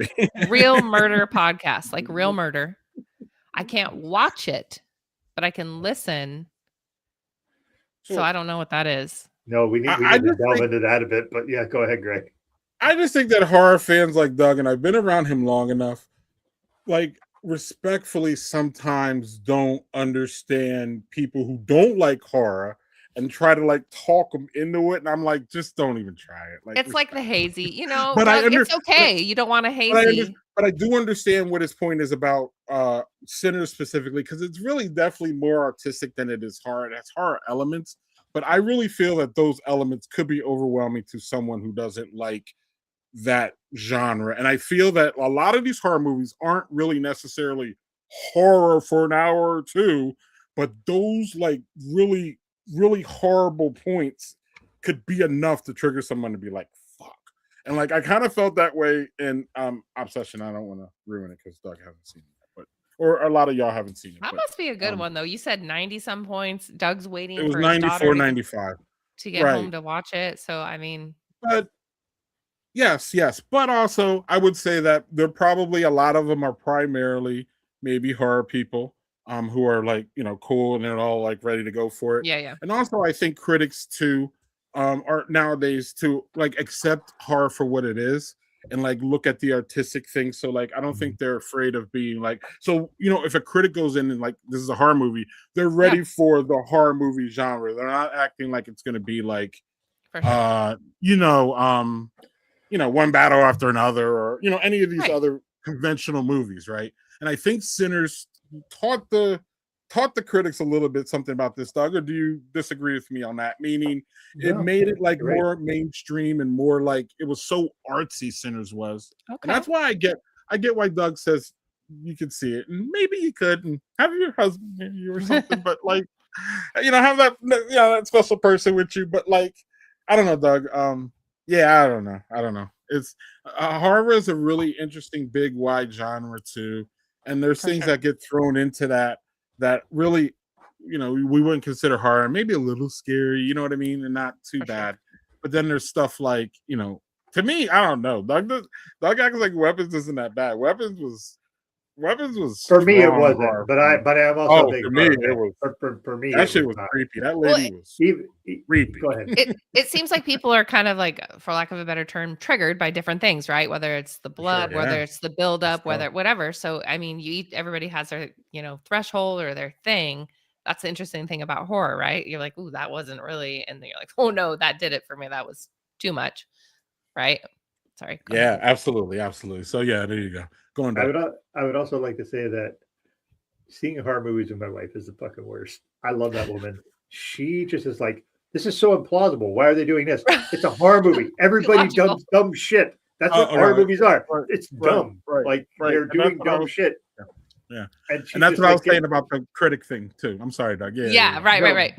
real murder podcasts, like Real Murder. I can't watch it, but I can listen. So I don't know what that is. No, we need to delve into that a bit, but yeah, go ahead, Greg. I just think that horror fans like Doug, and I've been around him long enough, like respectfully sometimes don't understand people who don't like horror and try to like talk them into it. And I'm like, just don't even try it. Like it's like the hazy, but it's okay. You don't want a hazy. But I do understand what his point is about Sinners specifically, because it's really definitely more artistic than it is horror. It has horror elements, but I really feel that those elements could be overwhelming to someone who doesn't like that genre. And I feel that a lot of these horror movies aren't really necessarily horror for an hour or two, but those like really, really horrible points could be enough to trigger someone to be like, fuck. And like I kind of felt that way in Obsession. I don't want to ruin it because Doug hasn't seen it, but or a lot of y'all haven't seen it. That must be a good one though. You said 90 some points. Doug's waiting it was for 94, 95 to get home to watch it. So I mean, but yes. But also I would say that there probably a lot of them are primarily maybe horror people who are like, cool and they're all like ready to go for it. Yeah. And also I think critics too are nowadays to like accept horror for what it is and like look at the artistic thing. So like I don't think they're afraid of being like, so if a critic goes in and like this is a horror movie, they're ready for the horror movie genre. They're not acting like it's gonna be like one battle after another or any of these other conventional movies, right? And I think Sinners taught the critics a little bit something about this, Doug, or do you disagree with me on that? Meaning it made it like more mainstream and more like it was so artsy. Sinners was, and that's why I get why Doug says you could see it, and maybe you could, and have your husband with you or something, but like have that that special person with you. But like I don't know, Doug. I don't know. It's horror is a really interesting, big, wide genre too, and there's For things sure. that get thrown into that really, we wouldn't consider horror, maybe a little scary, you know what I mean, and not too For sure. bad. But then there's stuff like, to me, I don't know. Dog acts like Weapons isn't that bad. Weapons was For me, it strong wasn't, horror but for me. I'm also a Oh, big for me, horror it fan. was For me, that it shit was was not. creepy. That Well, lady was creepy. Go ahead. it seems like people are kind of like, for lack of a better term, triggered by different things, right? Whether it's the blood, Yeah, whether it's the buildup, stuff. whether whatever. So I mean, everybody has their, threshold or their thing. That's the interesting thing about horror, right? You're like, ooh, that wasn't really, and then you're like, oh no, that did it for me. That was too much, right? Sorry. Go Yeah, ahead. absolutely. So yeah, there you go. Going back. I would also like to say that seeing horror movies with my wife is the fucking worst. I love that woman. She just is like, this is so implausible. Why are they doing this? It's a horror movie. Everybody does Illogical. dumb shit. That's what horror Right, movies are. right, It's right, dumb. right, Like right. they're And doing that's what I dumb was- shit. Yeah. And, she's And that's just what I like, was saying about the critic thing too. I'm sorry, Doug. Yeah, right.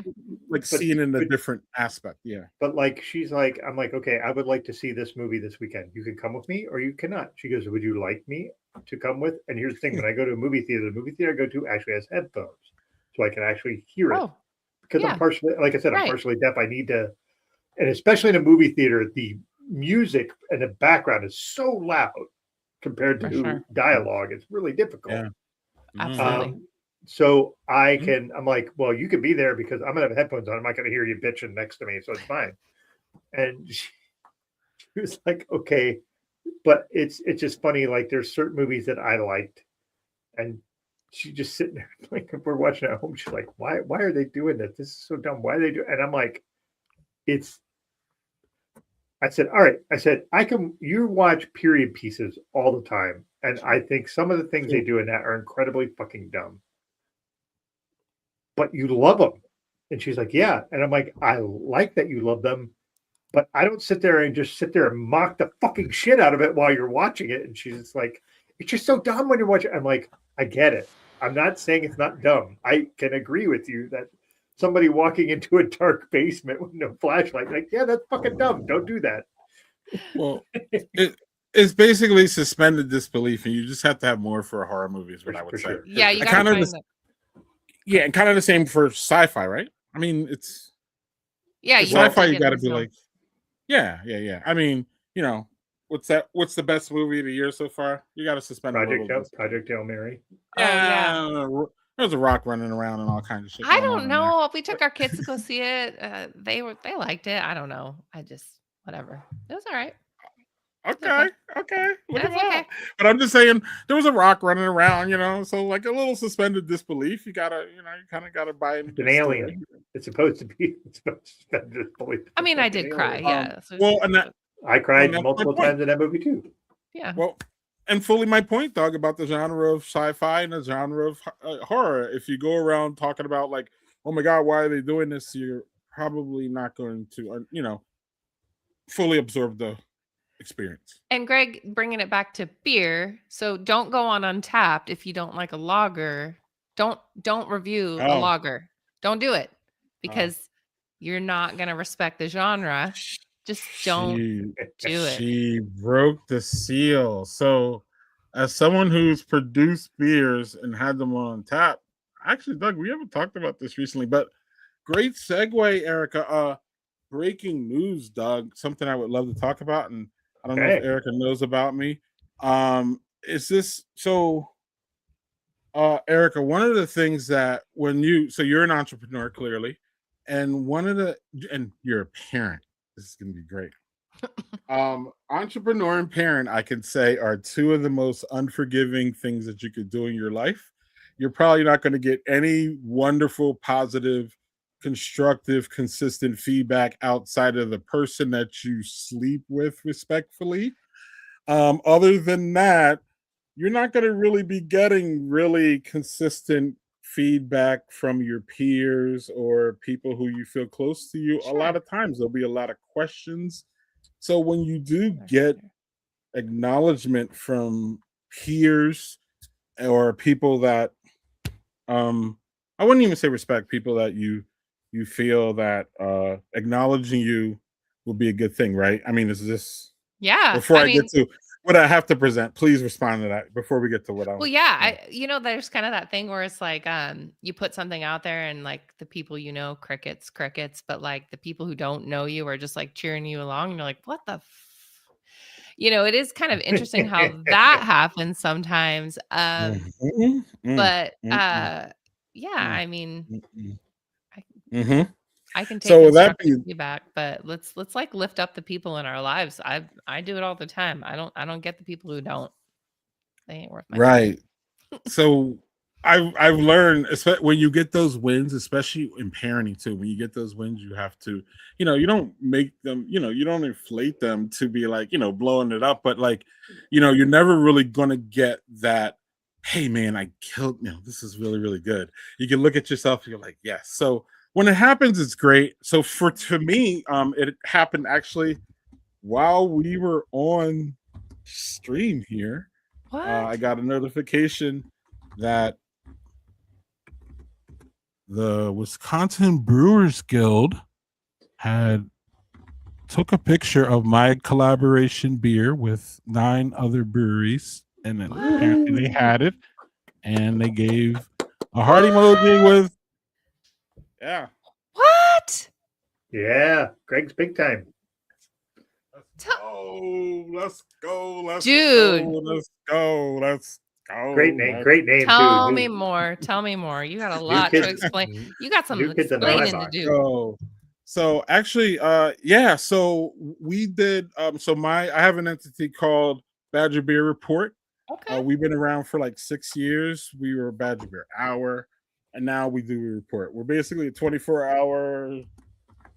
Like seeing in a different aspect. Yeah. But like she's like, I'm like, okay, I would like to see this movie this weekend. You can come with me or you cannot. She goes, would you like me to come with? And here's the thing: when I go to a movie theater, the movie theater I go to actually has headphones, so I can actually hear it. Oh, Because yeah. I'm partially, like I said, I'm Right. partially deaf. I need to, and especially in a movie theater, the music and the background is so loud compared to For sure. dialogue. It's really difficult. Yeah. Absolutely. So I'm like, well, you can be there because I'm gonna have headphones on. I'm not gonna hear you bitching next to me, so it's fine. And she was like, okay, but it's just funny. Like there's certain movies that I liked, and she just sitting there like if we're watching at home, she's like, why are they doing this? This is so dumb. Why are they do? And I'm like, I said, all right. I said, you watch period pieces all the time. And I think some of the things they do in that are incredibly fucking dumb. But you love them. And she's like, yeah. And I'm like, I like that you love them, but I don't sit there and mock the fucking shit out of it while you're watching it. And she's like, it's just so dumb when you're watching. I'm like, I get it. I'm not saying it's not dumb. I can agree with you that somebody walking into a dark basement with no flashlight, like, yeah, that's fucking dumb. Don't do that. Well, it's basically suspended disbelief, and you just have to have more for a horror movie, is what I would For say. sure. Yeah, you I gotta kinda find just- the, Yeah, and kind of the same for sci-fi, right? I mean, it's yeah, for you have to sci-fi. You get got to in be the zone. like, yeah. I mean, what's the best movie of the year so far? You got to suspend a little. Project Hail Mary. Oh, yeah. There's a rock running around and all kinds of shit. I going on don't in there. know. We took our kids to go see it. They liked it. I don't know. I just whatever. It was all right. Okay. Look That's at that. okay. But I'm just saying there was a rock running around, so like a little suspended disbelief. You gotta, you kind of gotta buy into It's an the story. alien. It's supposed to be. It's supposed to suspend disbelief. I mean, I It's did an cry. alien. Yeah. So Well, and that, I cried that's my multiple point. times in that movie too. yeah. Well, and fully my point, Doug, about the genre of sci-fi and the genre of horror. If you go around talking about like, oh my God, why are they doing this? You're probably not going to, fully absorb the experience. And Greg, bringing it back to beer. So don't go on Untapped if you don't like a lager. Don't review a Oh. lager. Don't do it because you're not gonna respect the genre. Just don't do it. She broke the seal. So, as someone who's produced beers and had them on tap, actually, Doug, we haven't talked about this recently, but great segue, Erica. Breaking news, Doug. Something I would love to talk about, and I don't know if Erica knows about me. Is this so? Erica, one of the things that you're an entrepreneur clearly, and and you're a parent. This is going to be great. Entrepreneur and parent, I can say, are two of the most unforgiving things that you could do in your life. You're probably not going to get any wonderful, positive, constructive, consistent feedback outside of the person that you sleep with, respectfully. Other than that, you're not going to really be getting really consistent feedback from your peers or people who you feel close to you. Sure. A lot of times there'll be a lot of questions. So when you do get acknowledgement from peers or people that I wouldn't even say respect, people that you feel that acknowledging you will be a good thing, right? I mean, is this Yeah. Before I I mean, get to what I have to present, please respond to that before we get to what I well, want. yeah, Yeah. there's kind of that thing where it's like, you put something out there and like the people crickets, crickets, but like the people who don't know you are just like cheering you along. And you're like, what the it is kind of interesting how that happens sometimes. Mhm, mm, But mm, yeah, mm, I mean, mm, mm. I, Mhm. I can take So with that constructive being feedback, but let's like lift up the people in our lives. I do it all the time. I don't get the people who don't. They ain't worth my time. right. So I've learned, when you get those wins, especially in parenting too. When you get those wins, you have to, you don't make them, you don't inflate them to be like, blowing it up, but like, you're never really gonna get that. Hey man, I killed. This is really really good. You can look at yourself, and you're like, yes. So when it happens, it's great. So to me, it happened actually while we were on stream here. I What? got a notification that the Wisconsin Brewers Guild had took a picture of my collaboration beer with 9 other breweries, and then apparently they Woo! had it, and they gave a heart emoji What? with yeah. What? Yeah, Greg's big time. Tell- Let's go, let's Dude, go, let's go, let's Great go. name, great name too. tell me more. Tell me more. You got a New lot to kids, explain. You got some new kids in the Let's my explaining to box. do. go. So actually, yeah. So we did. So I have an entity called Badger Beer Report. Okay. We've been around for like 6 years. We were Badger Beer Hour, and now we do a report. We're basically a 24-hour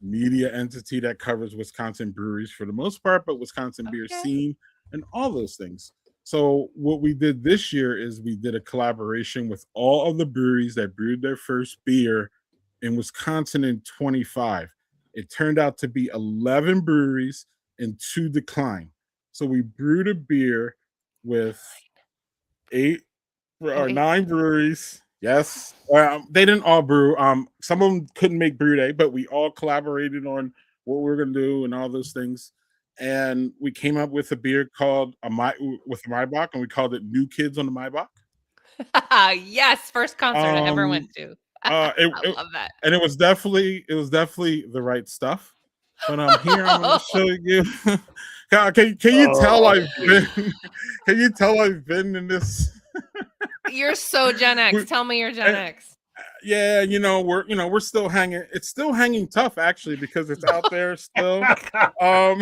media entity that covers Wisconsin breweries for the most part, but Wisconsin beer Okay. scene and all those things. So what we did this year is we did a collaboration with all of the breweries that brewed their first beer in Wisconsin in 25. It turned out to be 11 breweries and 2 decline. So we brewed a beer with 8 Oh, or 8. 9 breweries. Yes. They didn't all brew. Some of them couldn't make brew day, but we all collaborated on what we are gonna do and all those things. And we came up with a beer called with a Maibach, and we called it New Kids on the Maibach. Yes, first concert I ever went Um, to. it, I it love that. and it was definitely the right stuff. But here I'm going to show you. Can you tell Oh, I've been? Can you tell I've been in this? You're so Gen X. Tell me you're Gen and- X. Yeah, we're still hanging. It's still hanging tough actually because it's out there still. Um,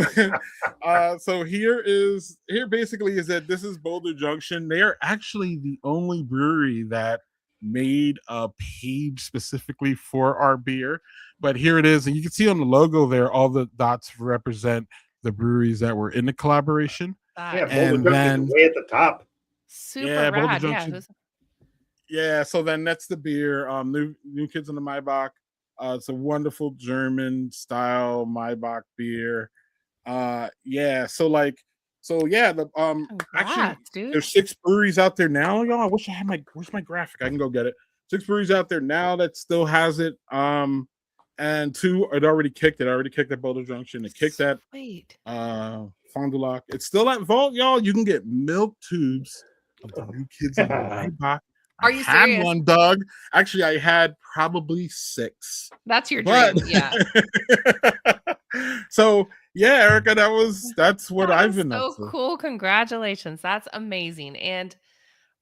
here basically is that this is Boulder Junction. They are actually the only brewery that made a page specifically for our beer. But here it is, and you can see on the logo there, all the dots represent the breweries that were in the collaboration. yeah, That Boulder And Junction's then way at the top. super Boulder rad. Yeah. Junction. Yeah, so then that's the beer. New Kids on the Maibach. It's a wonderful German style Maibach beer. Yeah, so the actually Congrats, dude. there's 6 breweries out there now, y'all. I wish I had where's my graphic? I can go get it. 6 breweries out there now that still has it. And 2 it already kicked it. I already kicked at Boulder Junction. It kicked at Wait. Fond du Lac. It's still at Vault, y'all. You can get milk tubes of the New Kids on the Maibach. Are I you had serious? one, Doug. Actually, I had probably 6. That's your But dream. Yeah. so yeah, Erica, that's what That I've is been up so to. cool. Congratulations. That's amazing. And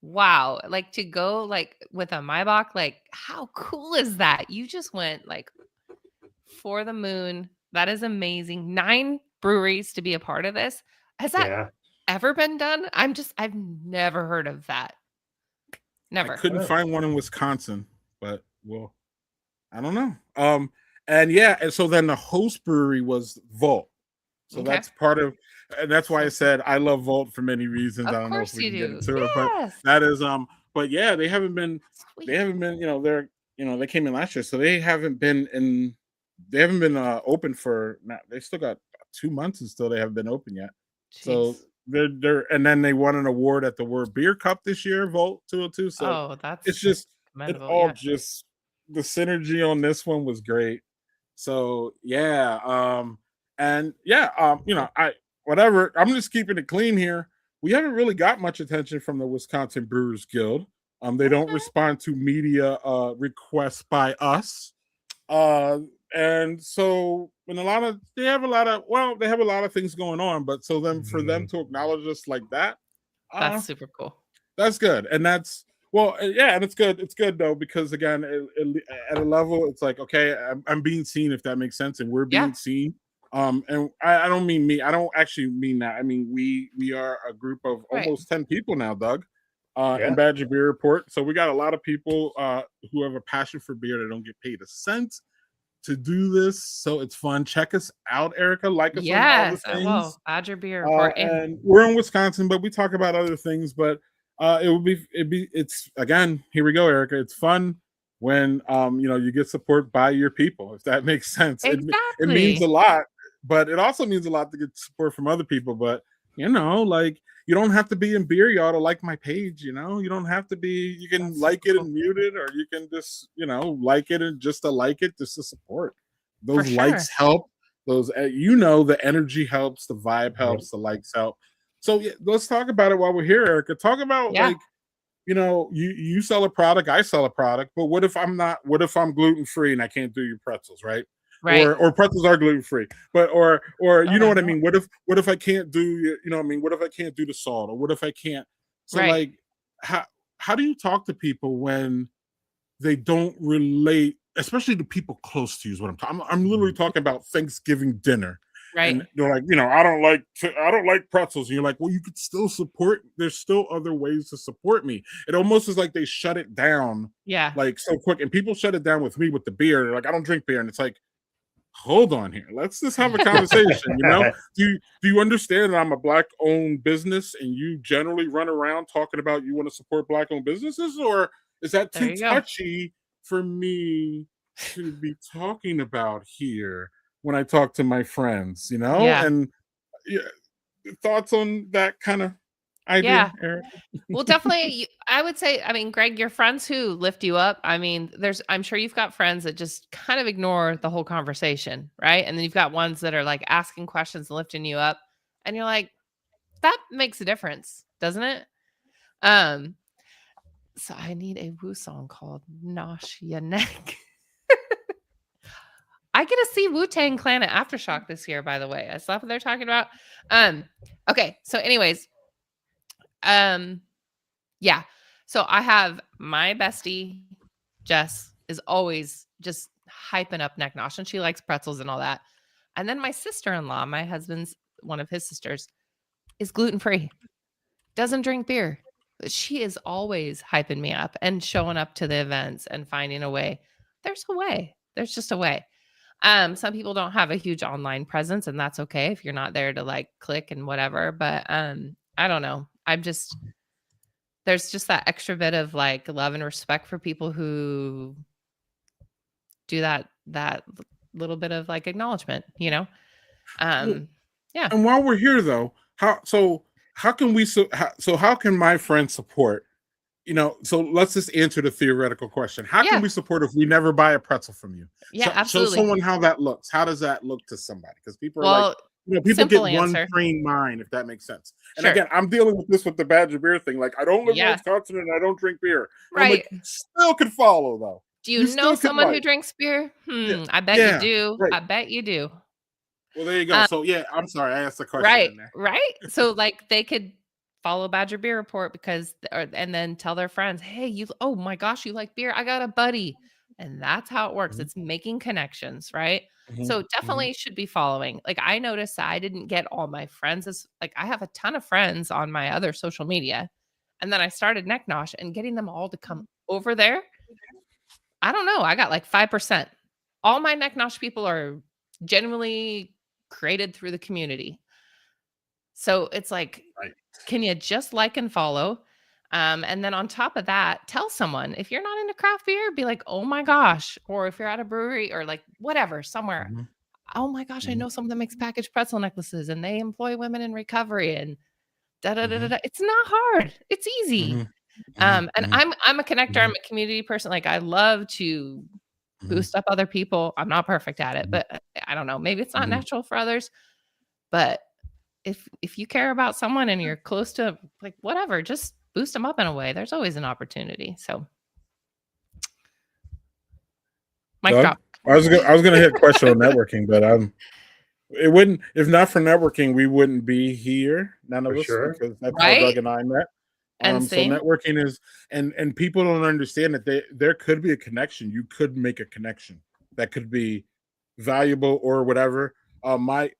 wow, like to go like with a Maibach, like how cool is that? You just went like for the moon. That is amazing. 9 breweries to be a part of this. Has that Yeah. ever been done? I've never heard of that. I Never. couldn't Oh. find one in Wisconsin, but well, I don't know. And yeah, and so then the host brewery was Vault. So Okay. that's part of, and that's why I said I love Vault for many reasons. Of I don't know if course we you can get do. into it, but Yes. that is but yeah, they haven't been, Sweet. they came in last year, so they haven't been open for now. They still got 2 months and still they haven't been open yet. So Jeez. they're and then they won an award at the World Beer Cup this year, Vault 202. So Oh, that's it's just commendable. all Yeah. just the synergy on this one was great. So yeah, and yeah, whatever. I'm just keeping it clean here. We haven't really got much attention from the Wisconsin Brewers Guild. They don't Okay. respond to media requests by us. And so and they have a lot of things going on, but so then for them to acknowledge us like that, That's super cool. that's good. And that's yeah, and it's good though, because again, at a level, it's like, okay, I'm being seen, if that makes sense, and we're being seen. And I don't mean me, I don't actually mean that. I mean we are a group of almost 10 people now, Doug, in Badger Beer Report. So we got a lot of people who have a passion for beer that don't get paid a cent to do this. So it's fun. Check us out, Erica. Like us on all the things. Badger Beer Report. And we're in Wisconsin, but we talk about other things. But it's again, here we go, Erica. It's fun when you get support by your people, if that makes sense. Exactly. It means a lot, but it also means a lot to get support from other people. But like, you don't have to be in beer, y'all, to like my page. You don't have to be. You can like it and mute it, or you can just like it and just to like it, just to support. Those likes help. Those the energy helps, the vibe helps, the likes help. So let's talk about it while we're here, Erica. Talk about like, you sell a product, I sell a product, but what if I'm gluten free and I can't do your pretzels, right? Right. Or pretzels are gluten free, but or you know what I mean? What if I can't do what if I can't do the salt, or what if I can't? So like, how do you talk to people when they don't relate, especially the people close to you? Is what I'm literally talking about Thanksgiving dinner. Right. And they're like, I don't like pretzels. And you're like, well, you could still support. There's still other ways to support me. It almost is like they shut it down. Yeah. Like so quick. And people shut it down with me with the beer. They're like, I don't drink beer. And it's like, hold on here. Let's just have a conversation. Do you understand that I'm a Black owned business and you generally run around talking about you want to support Black owned businesses? Or is that too touchy for me to be talking about here when I talk to my friends, and thoughts on that kind of idea? Eric? Well, definitely, I would say, I mean, Greg, your friends who lift you up, I mean, I'm sure you've got friends that just kind of ignore the whole conversation, right? And then you've got ones that are like asking questions and lifting you up, and you're like, that makes a difference, doesn't it? So I need a Woo song called Nosh Ya Neck. I get to see Wu-Tang Clan at Aftershock this year, by the way. I saw what they're talking about. Okay. So anyways, yeah. So I have my bestie, Jess, is always just hyping up Neck Nosh, and she likes pretzels and all that. And then my sister-in-law, my husband's, one of his sisters, is gluten-free, doesn't drink beer. But she is always hyping me up and showing up to the events and finding a way. There's a way. There's just a way. Some people don't have a huge online presence, and that's okay if you're not there to like click and whatever. But I don't know. There's just that extra bit of like love and respect for people who do that little bit of like acknowledgement, Yeah. And while we're here though, how can my friends support? So let's just answer the theoretical question. How can we support if we never buy a pretzel from you? Yeah, absolutely. Show someone how that looks. How does that look to somebody? Because people are like, people get one trained mind, if that makes sense. And again, I'm dealing with this with the Badger Beer thing. Like, I don't live in Wisconsin and I don't drink beer. Right. Like, you still could follow though. Do you know someone who drinks beer? I bet you do. Right. I bet you do. Well, there you go. So I'm sorry, I asked the question. Right. So like they could follow Badger Beer Report and then tell their friends, hey, oh my gosh, you like beer? I got a buddy. And that's how it works. Mm-hmm. It's making connections, right? Mm-hmm. So definitely should be following. Like I noticed that I didn't get all my friends. I have a ton of friends on my other social media. And then I started Neck Nosh, and getting them all to come over there. I don't know. I got like 5%. All my Neck Nosh people are genuinely created through the community. So it's like, can you just like and follow? And then on top of that, tell someone. If you're not into craft beer, be like, oh my gosh. Or if you're at a brewery or like whatever, somewhere. Mm-hmm. Oh my gosh, I know someone that makes packaged pretzel necklaces and they employ women in recovery and da-da-da-da-da. It's not hard. It's easy. And I'm a connector. I'm a community person. Like I love to boost up other people. I'm not perfect at it, but I don't know. Maybe it's not natural for others, but if you care about someone and you're close to like whatever, just boost them up in a way. There's always an opportunity. So mic Doug? drop. I was gonna hit a question on networking, but it wouldn't, if not for networking, we wouldn't be here, none of For us, sure. because that's how Right? Doug and I met. And So same. networking is, and people don't understand that there could be a connection. You could make a connection that could be valuable or whatever. My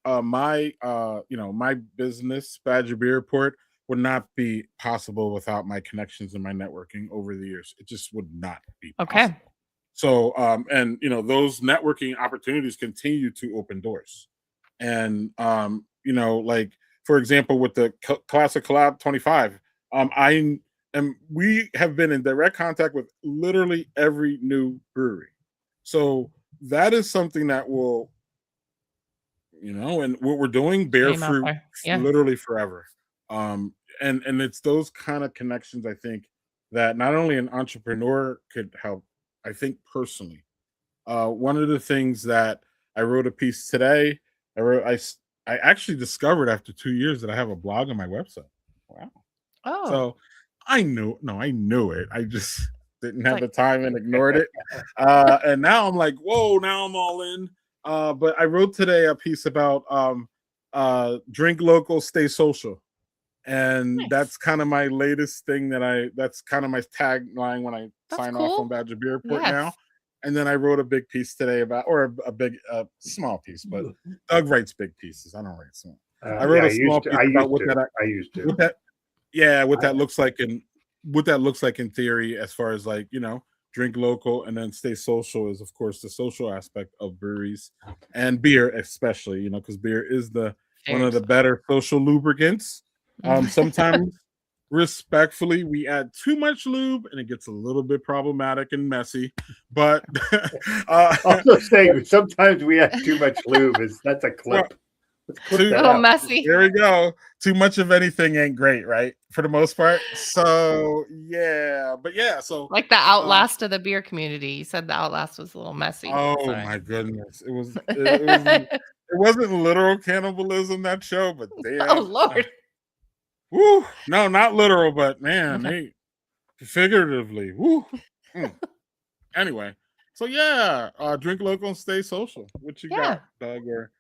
business, Badger Beer Report, would not be possible without my connections and my networking over the years. It just would not be Okay. possible. So, and those networking opportunities continue to open doors. And, like, for example, with the Classic Collab 25, we have been in direct contact with literally every new brewery. So that is something that will, and what we're doing bear Name out fruit there. Yeah. literally forever. And it's those kind of connections, I think, that not only an entrepreneur could help, I think personally. One of the things that I wrote a piece today, I actually discovered after 2 years that I have a blog on my website. Wow. Oh, So I knew it. I just didn't have like- the time and ignored it. And now I'm like, whoa, now I'm all in. But I wrote today a piece about drink local, stay social. And Nice. that's kind of my latest thing that's kind of my tagline when I That's sign cool. off on Badger Beer Report Yes. now. And then I wrote a big piece today about, or a big, small piece, but Doug writes big pieces. I don't write small. I wrote a small piece about what that looks like in theory, as far as like, drink local and then stay social is, of course, the social aspect of breweries and beer, especially, because beer is one of the better social lubricants. Sometimes respectfully we add too much lube and it gets a little bit problematic and messy, but Also saying sometimes we add too much lube that's a clip. Let's clip a that little out. messy. There we go. Too much of anything ain't great, right? For the most part. So yeah, but yeah, so Like the Outlast of the beer community. You said the Outlast was a little messy. oh Sorry. my goodness. It wasn't literal cannibalism, that show, but damn. Oh Lord. Woo. No, not literal, but man, they figuratively. Woo. Anyway, so yeah, drink local and stay social. What you got, Doug or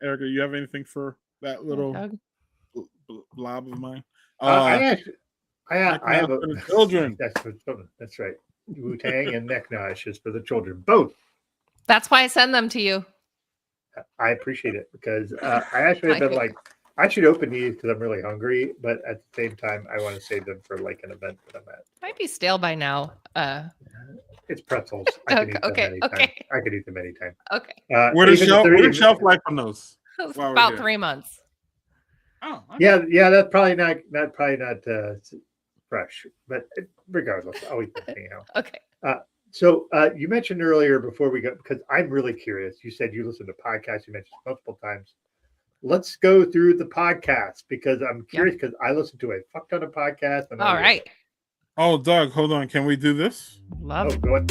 Erica? You have anything for that little blob of mine? I have for the children. That's for children. That's right. Wu-Tang and Neck Nosh is for the children. Both. That's why I send them to you. I appreciate it because I actually have been like, I should open these because I'm really hungry, but at the same time, I want to save them for like an event that I'm at. Might be stale by now. It's pretzels. I can eat them anytime. I can eat them anytime. Okay. What is shelf life on those? About 3 months. Oh, okay. Yeah. That's probably not fresh, but regardless, I'll eat them anyhow. Okay. So you mentioned earlier before we go, because I'm really curious. You said you listen to podcasts. You mentioned multiple times. Let's go through the podcast because I'm curious because I listen to a fuck ton of podcasts. All right. Oh, Doug, hold on. Can we do this? Love. Oh, go ahead.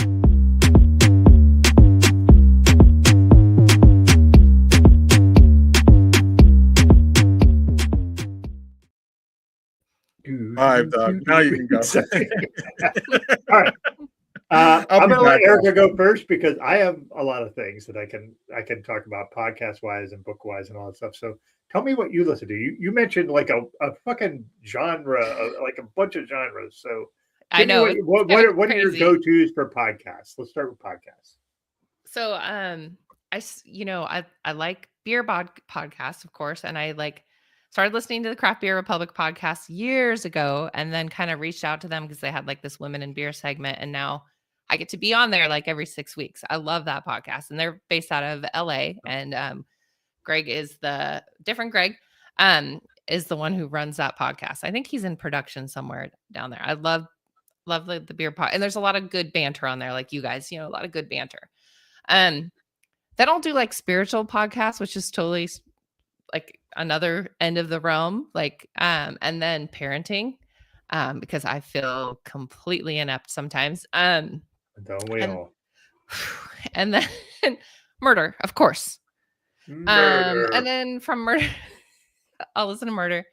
All right, Doug. Now you can go. All right. I'm going to let Erica go first because I have a lot of things that I can talk about podcast wise and book wise and all that stuff. So tell me what you listen to. You mentioned like a fucking genre, like a bunch of genres. So I know. What are your go-tos for podcasts? Let's start with podcasts. So I like beer podcasts, of course, and I started listening to the Craft Beer Republic podcast years ago, and then kind of reached out to them because they had like this women in beer segment, and now I get to be on there like every 6 weeks. I love that podcast, and they're based out of LA. And Greg is the one who runs that podcast. I think he's in production somewhere down there. I love the beer pod, and there's a lot of good banter on there, like you guys, a lot of good banter. They don't do like spiritual podcasts, which is totally like another end of the realm, and then parenting, because I feel completely inept sometimes. Don't we all? And then murder, of course. Murder. And then from murder, I'll listen to murder.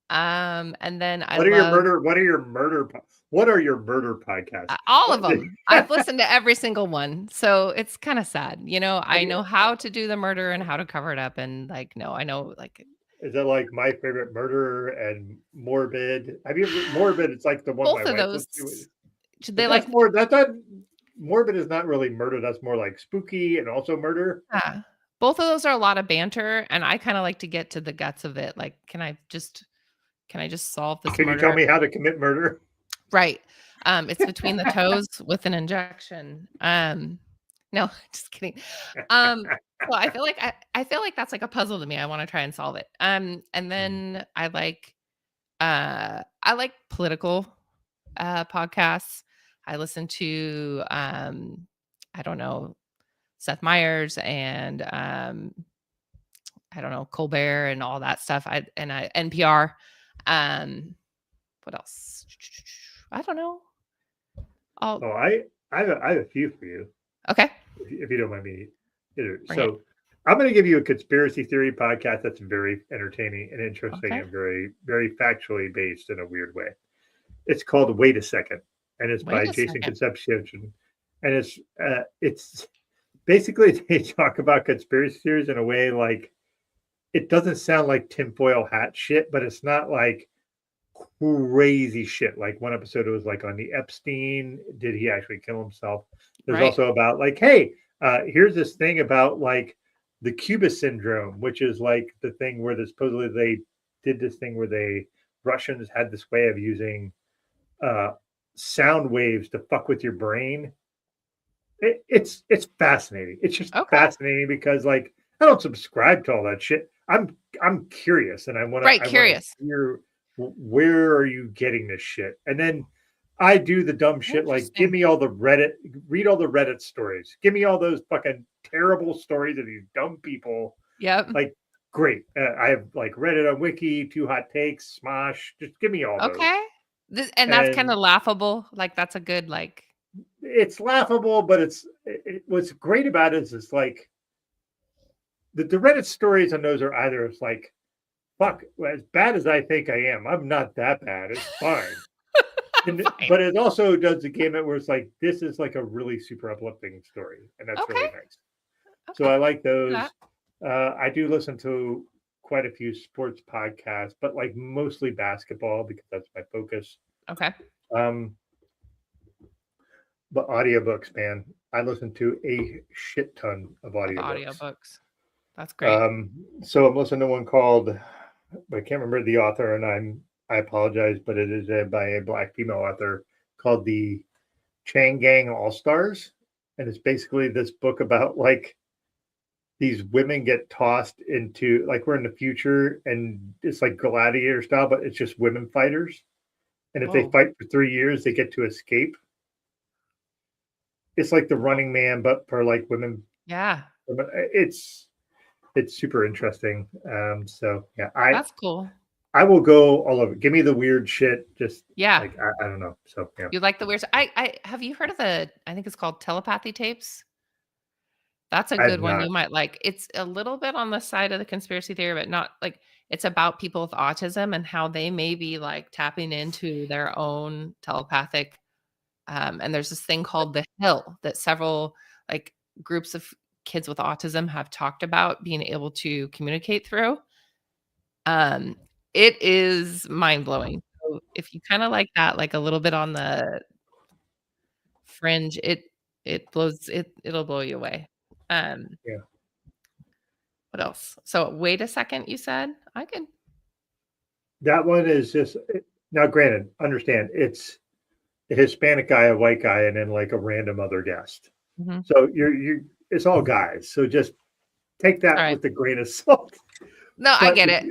And then I What are your love murder? What are your murder? What are your murder podcasts? all of them. I've listened to every single one. So it's kind of sad. You know, I know how to do the murder and how to cover it up. And like, no, I know like Is it like My Favorite Murder and Morbid? Have you ever Morbid? It's like the one my both of wife those. listens to. They But like that's more that's not Morbid is not really murder. That's more like spooky and also murder. yeah. Both of those are a lot of banter. And I kind of like to get to the guts of it. Like, can I just solve this Can you tell murder? me how to commit murder? Right. It's between the toes with an injection. No, just kidding. So I feel like that's like a puzzle to me. I want to try and solve it. And then I like political podcasts. I listen to I don't know, Seth Meyers and I don't know, Colbert and all that stuff. NPR. What else? I don't know. Oh, I have a few for you. Okay. If you don't mind me. Bring So I'm going to give you a conspiracy theory podcast that's very entertaining and interesting Okay. and very, very factually based in a weird way. It's called Wait a Second, and it's by Wait a Jason second. Concepcion. And it's basically they talk about conspiracy theories in a way like it doesn't sound like tinfoil hat shit, but it's not like crazy shit. Like one episode it was like on the Epstein, did he actually kill himself? There's Right. also about like, hey, here's this thing about like the Cuba syndrome, which is like the thing where supposedly they did this thing where Russians had this way of using sound waves to fuck with your brain. It's fascinating. It's just Okay. fascinating because like I don't subscribe to all that shit. I'm curious and I want to Curious. hear where are you getting this shit? And then I do the dumb shit like give me all the read all the Reddit stories. Give me all those fucking terrible stories of these dumb people. Yep. Like great. I have like Reddit on Wiki, Two Hot Takes, Smosh. Just give me all those. Okay. And that's kind of laughable. Like that's a good like. It's laughable, but what's great about it is it's like the Reddit stories on those are either it's like, fuck, as bad as I think I am, I'm not that bad. It's fine. But it also does the gamut where it's like, this is like a really super uplifting story. And that's really nice. Okay. So I like those. I do listen to quite a few sports podcasts, but like mostly basketball because that's my focus. Okay. But audiobooks, man. I listen to a shit ton of audiobooks. That's great. So I'm listening to one called, I can't remember the author, and I apologize, but it is by a Black female author called The Chang Gang All Stars, and it's basically this book about like these women get tossed into like we're in the future, and it's like gladiator style, but it's just women fighters, and if they fight for 3 years, they get to escape. It's like the Running Man, but for like women. Yeah. It's super interesting. So yeah, that's cool. I will go all over. Give me the weird shit. Just like I don't know. So yeah. You like the weird. I have you heard of I think it's called telepathy tapes. That's a good one you might like. It's a little bit on the side of the conspiracy theory, but not like it's about people with autism and how they may be like tapping into their own telepathic. And there's this thing called the Hill that several like groups of kids with autism have talked about being able to communicate through. It is mind-blowing. So if you kind of like that, like a little bit on the fringe, it'll blow you away. Yeah. What else? So wait a second, you said? I could. That one is just now granted, understand it's a Hispanic guy, a white guy, and then like a random other guest. Mm-hmm. So it's all guys. So just take that with a grain of salt. No, I get it.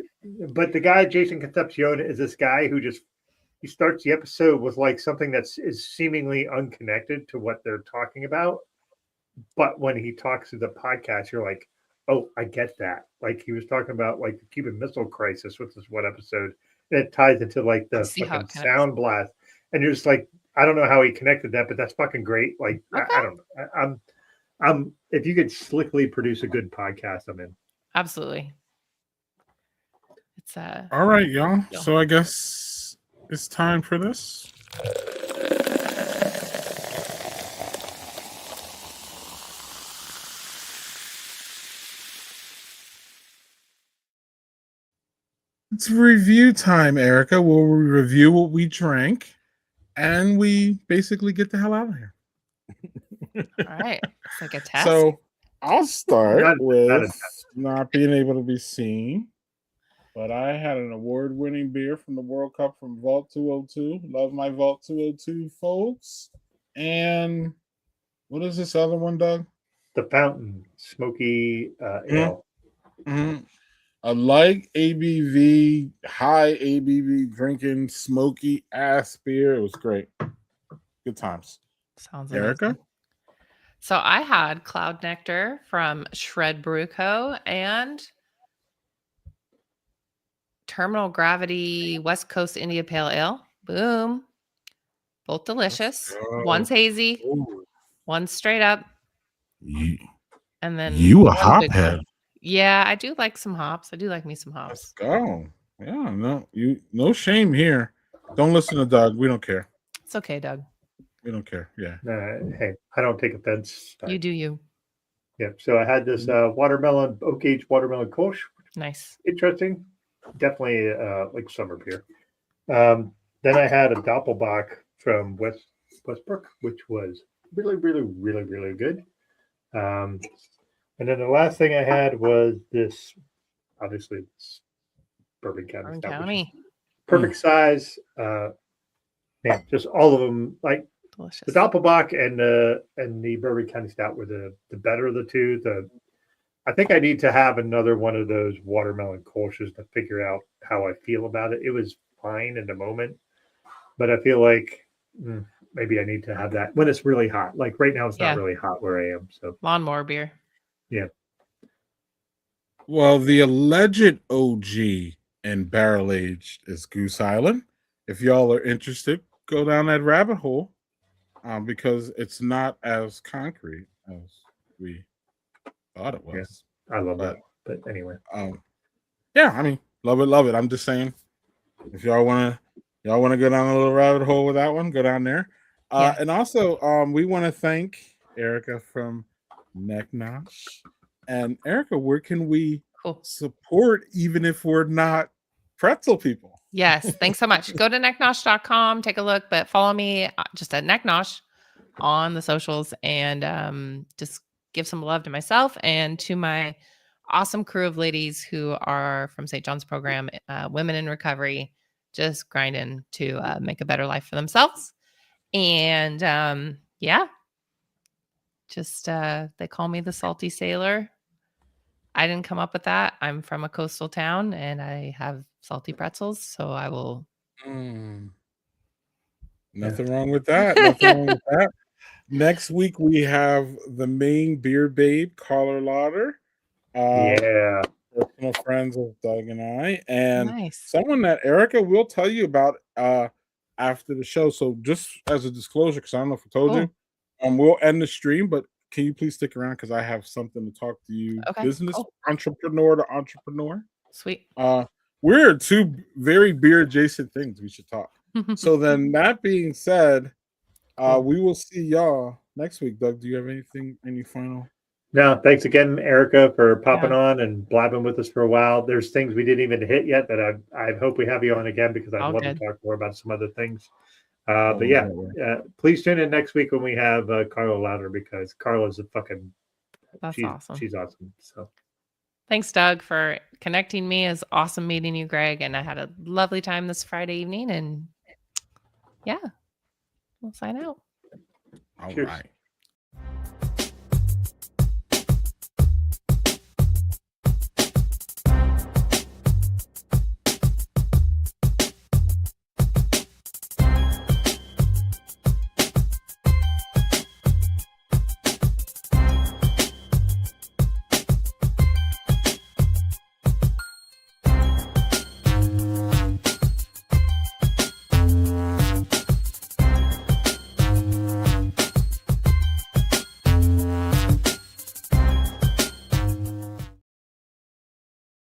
But the guy, Jason Concepcion, is this guy who he starts the episode with like something is seemingly unconnected to what they're talking about. But when he talks to the podcast, you're like, oh, I get that. Like he was talking about like the Cuban Missile Crisis, which is one episode. And it ties into like the fucking sound blast. And you're just like, I don't know how he connected that, but that's fucking great. Like, okay. I don't know. I'm if you could slickly produce a good podcast, I'm in. Absolutely. It's All right, y'all. Deal. So I guess it's time for this. It's review time, Erica. We'll review what we drank, and we basically get the hell out of here. all right. It's like a test. So I'll start Not a with test. not being able to be seen. But I had an award-winning beer from the World Cup from Vault 202. Love my Vault 202 folks. And what is this other one, Doug? The Fountain Smoky Ale. Mm-hmm. A light ABV, high ABV drinking, smoky ass beer. It was great. Good times. Sounds Erica? amazing. So I had Cloud Nectar from Shred Brew Co. and Terminal Gravity West Coast India Pale Ale. Boom. Both delicious. One's hazy, Ooh. one's straight up. And then You a one big hophead. one. Yeah, I do like some hops. I do like me some Let's hops. go. Yeah, no shame here. Don't listen to Doug. We don't care. It's okay, Doug. We don't care. Yeah. Hey, I don't take offense. You do you. Yeah. So I had this watermelon, oak aged watermelon Kolsch. Nice. Interesting. Definitely like summer beer. Then I had a Doppelbock from Westbrook, which was really, really, really, really good. And then the last thing I had was this, obviously, this Bourbon County Bourbon Stout, which is County. perfect size. Man, just all of them. Like Delicious. the Doppelbock and the Bourbon County Stout were the better of the two. I think I need to have another one of those watermelon Kolsch's to figure out how I feel about it. It was fine in the moment, but I feel like maybe I need to have that when it's really hot. Like right now, it's not really hot where I am. So lawnmower beer. Yeah. Well, the alleged OG and barrel aged is Goose Island. If y'all are interested, go down that rabbit hole because it's not as concrete as we thought it was. Yeah, I love that. But anyway, yeah, I mean, love it. I'm just saying, if y'all wanna go down a little rabbit hole with that one, go down there. And also, we want to thank Erica from Neck Nosh. And Erica, where can we support even if we're not pretzel people? Yes, thanks so much. Go to necknosh.com, take a look, but follow me just at Neck Nosh on the socials and just give some love to myself and to my awesome crew of ladies who are from St. John's program, Women in Recovery, just grinding to make a better life for themselves. And just they call me the Salty Sailor. I didn't come up with that. I'm from a coastal town and I have salty pretzels, so I will. Nothing wrong with that. Nothing wrong with that. Next week we have the main beer babe, Carla Lauder. Personal friends of Doug and I, and someone that Erica will tell you about after the show. So just as a disclosure, because I don't know if I told you, we'll end the stream, but can you please stick around because I have something to talk to you, business entrepreneur to entrepreneur. Sweet. We're two very beer adjacent things we should talk. So then that being said, we will see y'all next week. Doug, do you have any final? No, thanks again, Erica, for popping on and blabbing with us for a while. There's things we didn't even hit yet that I hope we have you on again because I'd love to talk more about some other things. But yeah, please tune in next week when we have Carla Lauder because Carla's awesome. She's awesome. So thanks, Doug, for connecting me. It's awesome meeting you, Greg. And I had a lovely time this Friday evening. And yeah, we'll sign out. All right.